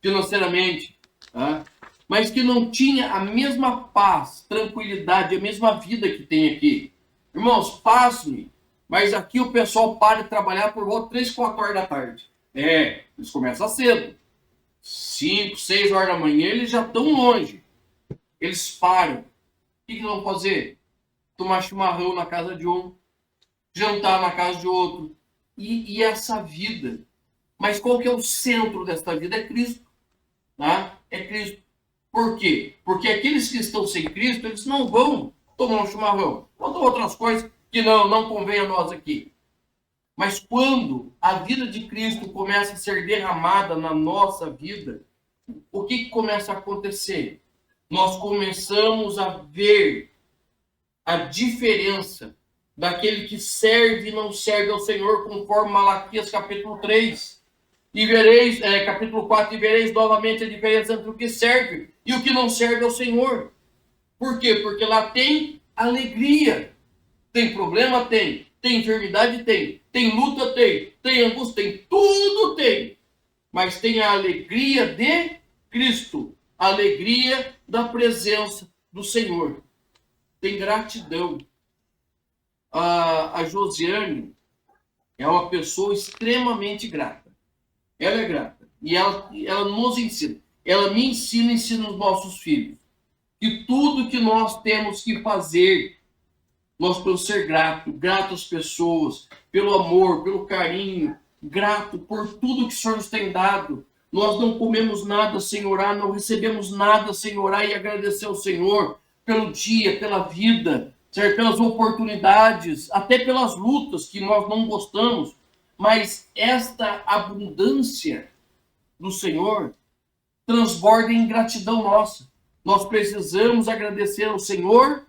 financeiramente, tá? Mas que não tinha a mesma paz, tranquilidade, a mesma vida que tem aqui. Irmãos, pasme, mas aqui o pessoal para de trabalhar por volta 3, 4 horas da tarde. Eles começam cedo. 5, 6 horas da manhã, eles já estão longe. Eles param. O que vão fazer? Tomar chimarrão na casa de um, jantar na casa de outro. E essa vida. Mas qual que é o centro desta vida? É Cristo. Tá? É Cristo. Por quê? Porque aqueles que estão sem Cristo, eles não vão tomar um chimarrão. Vão tomar outras coisas que não convém a nós aqui. Mas quando a vida de Cristo começa a ser derramada na nossa vida, o que começa a acontecer? Nós começamos a ver a diferença daquele que serve e não serve ao Senhor, conforme Malaquias capítulo 3. E vereis, capítulo 4, e vereis novamente a diferença entre o que serve e o que não serve ao Senhor. Por quê? Porque lá tem alegria. Tem problema? Tem. Tem enfermidade? Tem. Tem luta? Tem. Tem angústia? Tem. Tudo tem. Mas tem a alegria de Cristo. A alegria da presença do Senhor, tem gratidão. A Josiane é uma pessoa extremamente grata. Ela é grata. E ela nos ensina. Ela me ensina, ensina os nossos filhos. Que tudo que nós temos que fazer, nós podemos ser grato às pessoas, pelo amor, pelo carinho, grato por tudo que o Senhor nos tem dado. Nós não comemos nada sem orar, não recebemos nada sem orar e agradecer ao Senhor pelo dia, pela vida, certo? Pelas oportunidades, até pelas lutas que nós não gostamos. Mas esta abundância do Senhor transborda em gratidão nossa. Nós precisamos agradecer ao Senhor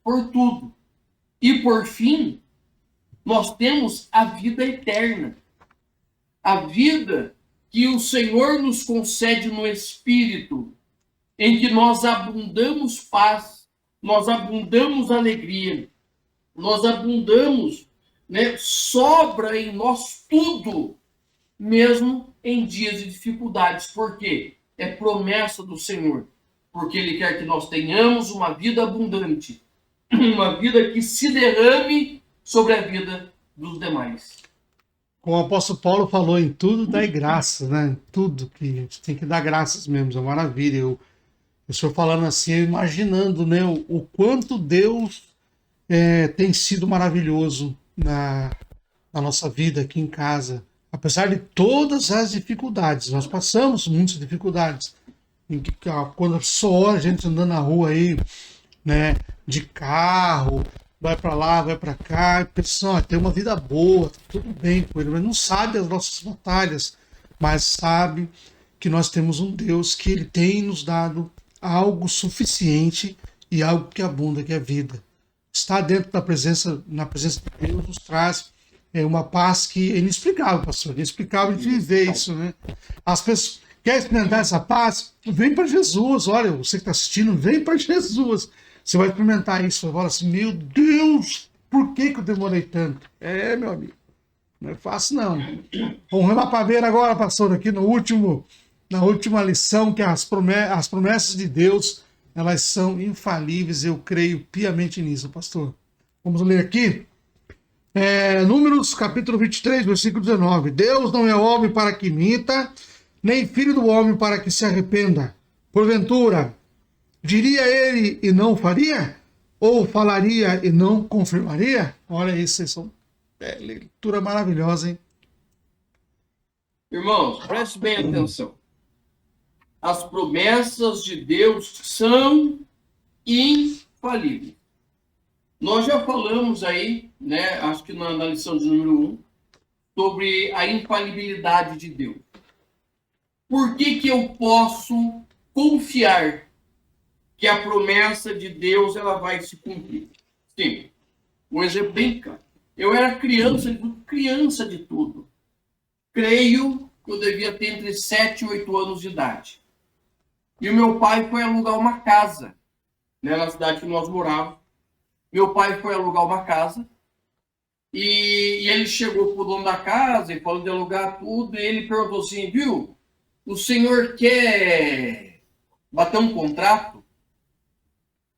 por tudo. E por fim, nós temos a vida eterna. A vida que o Senhor nos concede no Espírito, em que nós abundamos paz, nós abundamos alegria, nós abundamos, sobra em nós tudo, mesmo em dias de dificuldades. Por quê? É promessa do Senhor. Porque Ele quer que nós tenhamos uma vida abundante, uma vida que se derrame sobre a vida dos demais. Como o apóstolo Paulo falou, em tudo dai graças, né? Em tudo que a gente tem que dar graças mesmo, é uma maravilha. Eu estou falando assim, eu imaginando, né, o quanto Deus tem sido maravilhoso na nossa vida aqui em casa. Apesar de todas as dificuldades, nós passamos muitas dificuldades. Quando só olha a gente andando na rua aí, né, de carro, vai para lá, vai para cá, e pensa, tem uma vida boa, tá tudo bem com ele, mas não sabe as nossas batalhas, mas sabe que nós temos um Deus que ele tem nos dado algo suficiente e algo que abunda, que é a vida. Estar dentro na presença de Deus nos traz uma paz que é inexplicável, pastor, inexplicável de viver isso, né? As pessoas quer experimentar essa paz? Vem para Jesus. Olha, você que está assistindo, vem para Jesus. Você vai experimentar isso. Você vai falar assim, meu Deus, por que eu demorei tanto? Meu amigo, não é fácil não. Vamos remar para ver agora, pastor, aqui na última lição, que as promessas de Deus, elas são infalíveis. Eu creio piamente nisso, pastor. Vamos ler aqui. Números, capítulo 23, versículo 19. Deus não é homem para que minta, nem filho do homem para que se arrependa. Porventura, diria ele e não faria? Ou falaria e não confirmaria? Olha isso, vocês são leitura maravilhosa, hein? Irmãos, preste bem atenção. As promessas de Deus são infalíveis. Nós já falamos aí, acho que na lição de número 1, sobre a infalibilidade de Deus. Por que eu posso confiar que a promessa de Deus ela vai se cumprir? Sim, um exemplo bem claro. Eu era criança de tudo. Creio que eu devia ter entre 7 e 8 anos de idade. E o meu pai foi alugar uma casa, na cidade que nós morávamos. Meu pai foi alugar uma casa e ele chegou para o dono da casa e falou de alugar tudo. E ele perguntou assim, viu? O senhor quer bater um contrato?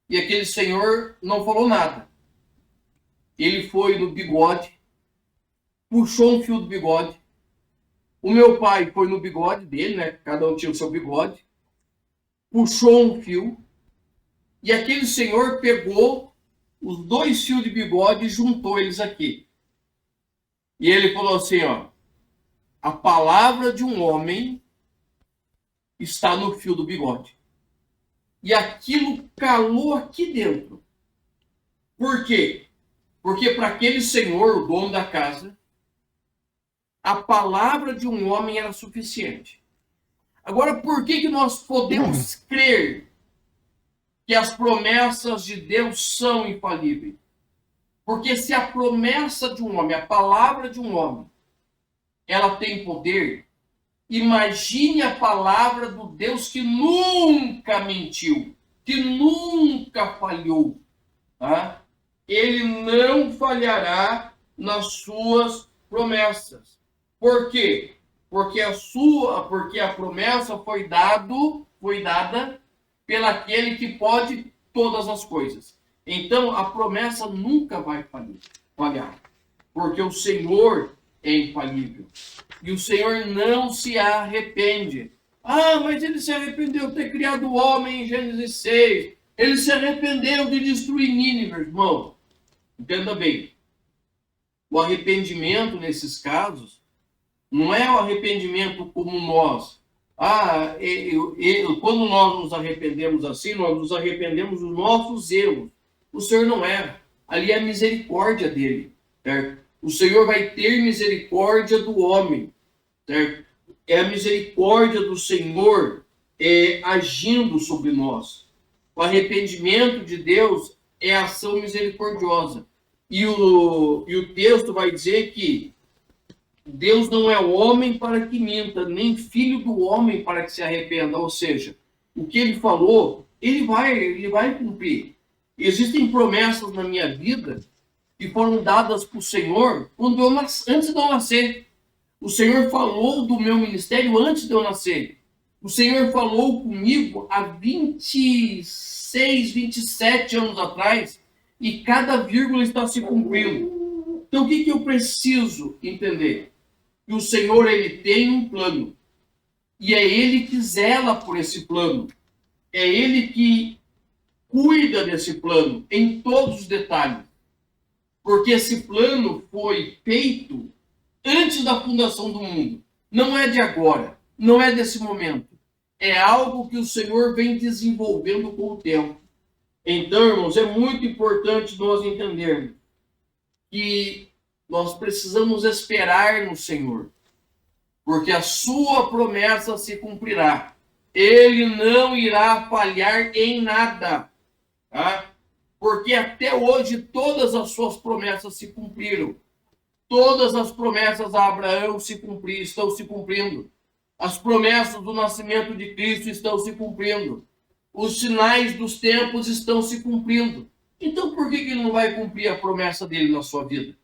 E aquele senhor não falou nada. Ele foi no bigode, puxou um fio do bigode. O meu pai foi no bigode dele, cada um tinha o seu bigode, puxou um fio. E aquele senhor pegou os 2 fios de bigode e juntou eles aqui. E ele falou assim, a palavra de um homem está no fio do bigode. E aquilo calou aqui dentro. Por quê? Porque para aquele senhor, o dono da casa, a palavra de um homem era suficiente. Agora, por que nós podemos crer que as promessas de Deus são infalíveis? Porque se a promessa de um homem, a palavra de um homem, ela tem poder, imagine a palavra do Deus que nunca mentiu, que nunca falhou. Tá? Ele não falhará nas suas promessas. Por quê? Porque a promessa foi dada pelo aquele que pode todas as coisas. Então, a promessa nunca vai falhar, porque o Senhor é infalível. E o Senhor não se arrepende. Ah, mas ele se arrependeu de ter criado o homem em Gênesis 6. Ele se arrependeu de destruir Nínive, irmão. Entenda bem. O arrependimento, nesses casos, não é o arrependimento como nós. Quando nós nos arrependemos assim, nós nos arrependemos dos nossos erros. O Senhor não erra. Ali é a misericórdia dele, certo? O Senhor vai ter misericórdia do homem, certo? É a misericórdia do Senhor agindo sobre nós. O arrependimento de Deus é ação misericordiosa. E o texto vai dizer que Deus não é homem para que minta, nem filho do homem para que se arrependa. Ou seja, o que ele falou, ele vai cumprir. Existem promessas na minha vida que foram dadas por Senhor antes de eu nascer. O Senhor falou do meu ministério antes de eu nascer. O Senhor falou comigo há 26, 27 anos atrás, e cada vírgula está se cumprindo. Então, o que eu preciso entender? Que o Senhor, ele tem um plano. E é ele que zela por esse plano. É ele que cuida desse plano em todos os detalhes. Porque esse plano foi feito antes da fundação do mundo. Não é de agora. Não é desse momento. É algo que o Senhor vem desenvolvendo com o tempo. Então, irmãos, é muito importante nós entendermos que nós precisamos esperar no Senhor, porque a sua promessa se cumprirá. Ele não irá falhar em nada, tá? Porque até hoje todas as suas promessas se cumpriram. Todas as promessas a Abraão estão se cumprindo. As promessas do nascimento de Cristo estão se cumprindo. Os sinais dos tempos estão se cumprindo. Então, por que ele não vai cumprir a promessa dele na sua vida?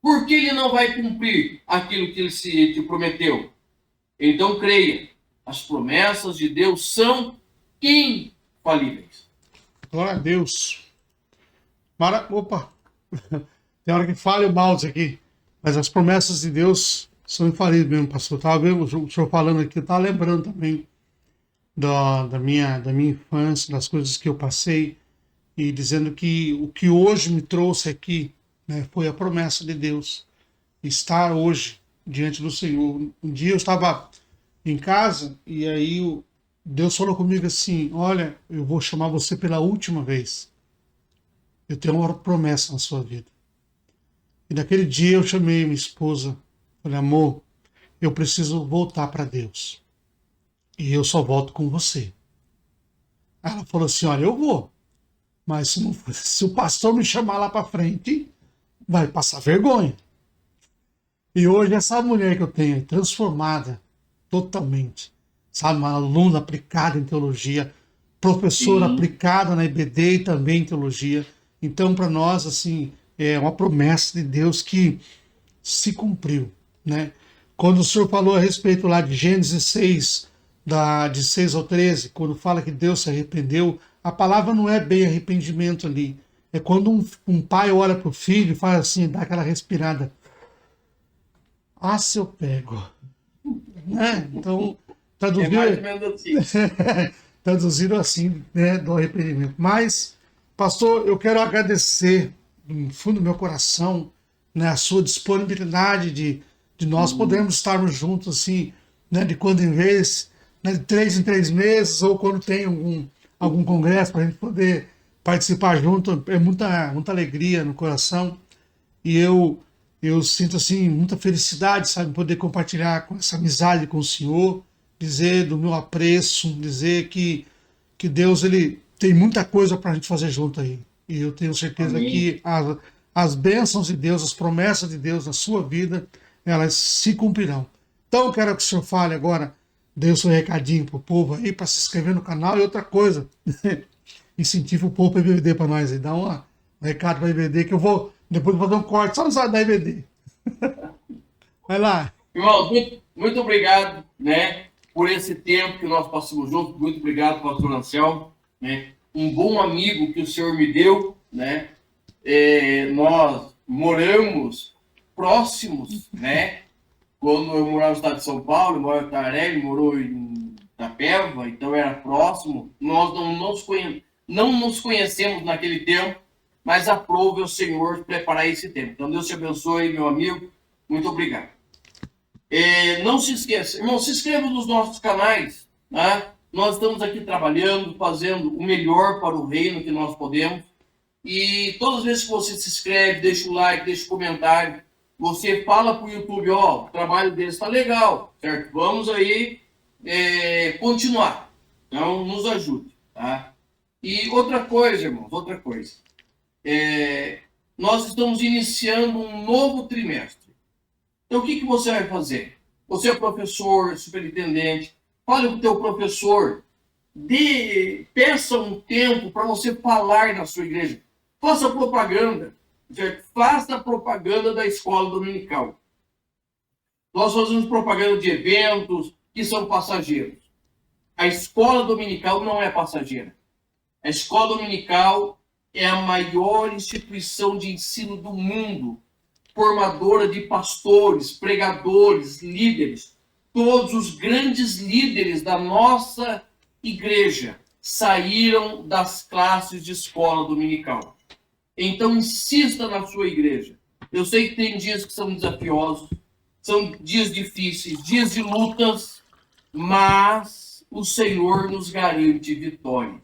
Por que ele não vai cumprir aquilo que ele te prometeu? Então, creia, as promessas de Deus são infalíveis. Glória a Deus. Opa! Tem hora que falha o mouse aqui. Mas as promessas de Deus são infalíveis mesmo, pastor. Estava vendo o senhor falando aqui, eu estava lembrando também da minha infância, das coisas que eu passei, e dizendo que o que hoje me trouxe aqui, né, foi a promessa de Deus. Estar hoje diante do Senhor. Um dia eu estava em casa e aí Deus falou comigo assim: olha, eu vou chamar você pela última vez. Eu tenho uma promessa na sua vida. E naquele dia eu chamei minha esposa, falei: amor, eu preciso voltar para Deus. E eu só volto com você. Ela falou assim: olha, eu vou. Mas se o pastor me chamar lá para frente, vai passar vergonha. E hoje essa mulher que eu tenho, transformada totalmente, sabe, uma aluna aplicada em teologia, professora aplicada na IBD e também em teologia. Então, para nós, assim, é uma promessa de Deus que se cumpriu, né? Quando o senhor falou a respeito lá de Gênesis 6, de 6 ao 13, quando fala que Deus se arrependeu, a palavra não é bem arrependimento ali. É quando um pai olha para o filho e faz assim, dá aquela respirada. Ah, se eu pego. Né? Então, traduzindo, mais ou menos assim. traduzindo assim, né, do arrependimento. Mas, pastor, eu quero agradecer do fundo do meu coração, né, a sua disponibilidade de nós podermos estarmos juntos assim, né, de quando em vez, né, de 3 em 3 meses, ou quando tem algum congresso para a gente poder participar junto. É muita alegria no coração, e eu sinto assim muita felicidade, sabe, poder compartilhar com essa amizade com o senhor, dizer do meu apreço, dizer que Deus, ele tem muita coisa para a gente fazer junto aí, e eu tenho certeza Amém. que as bênçãos de Deus, as promessas de Deus na sua vida, elas se cumprirão. Então eu quero que o senhor fale agora, dê o seu recadinho pro povo aí para se inscrever no canal, e outra coisa, incentiva o povo para IBD para nós aí, dá um recado para IBD que eu vou depois fazer um corte só no site da IBD. Vai lá. Irmãos, muito obrigado, né, por esse tempo que nós passamos juntos. Muito obrigado, pastor Anselmo, né? um bom amigo que o Senhor me deu, né? Nós moramos próximos, né? Quando eu morava no estado de São Paulo, eu morava em Itaré, ele morou em Itapeva, então era próximo. Nós não nos conhecemos naquele tempo, mas aprove o Senhor preparar esse tempo. Então Deus te abençoe, meu amigo. Muito obrigado. Não se esqueça, irmão, se inscreva nos nossos canais, né? Nós estamos aqui trabalhando, fazendo o melhor para o reino que nós podemos. E todas as vezes que você se inscreve, deixa o like, deixa o comentário, você fala para o YouTube, ó, o trabalho deles está legal, certo? Vamos aí continuar. Então, nos ajude, tá? E outra coisa, irmãos, outra coisa. Nós estamos iniciando um novo trimestre. Então, o que você vai fazer? Você é professor, superintendente, fale com o teu professor, peça um tempo para você falar na sua igreja. Faça propaganda, certo? Faça propaganda da escola dominical. Nós fazemos propaganda de eventos que são passageiros. A escola dominical não é passageira. A escola dominical é a maior instituição de ensino do mundo, formadora de pastores, pregadores, líderes. Todos os grandes líderes da nossa igreja saíram das classes de escola dominical. Então, insista na sua igreja. Eu sei que tem dias que são desafiosos, são dias difíceis, dias de lutas, mas o Senhor nos garante vitória.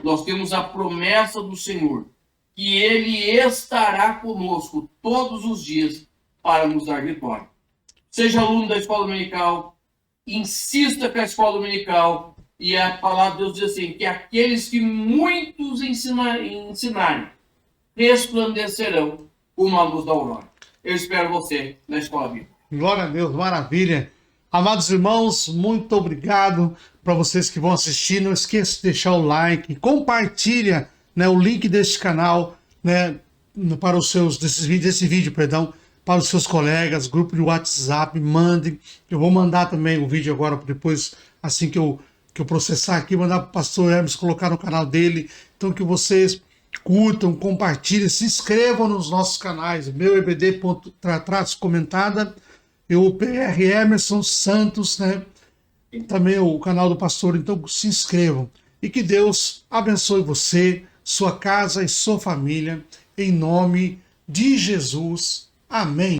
Nós temos a promessa do Senhor, que Ele estará conosco todos os dias para nos dar vitória. Seja aluno da escola dominical, insista com a escola dominical, e a palavra de Deus diz assim, que aqueles que muitos ensinarem, resplandecerão como a luz da aurora. Eu espero você na Escola Bíblica. Glória a Deus, maravilha. Amados irmãos, muito obrigado para vocês que vão assistir. Não esqueça de deixar o like, compartilha, né, o link deste canal, né, para os seus, desse vídeo, para os seus colegas, grupo de WhatsApp, mandem. Eu vou mandar também o vídeo agora, depois, assim que eu processar aqui, mandar para o pastor Hermes colocar no canal dele. Então que vocês curtam, compartilhem, se inscrevam nos nossos canais, meu EBD comentada, e o PR Emerson Santos, né? E também o canal do pastor, então se inscrevam. E que Deus abençoe você, sua casa e sua família, em nome de Jesus. Amém.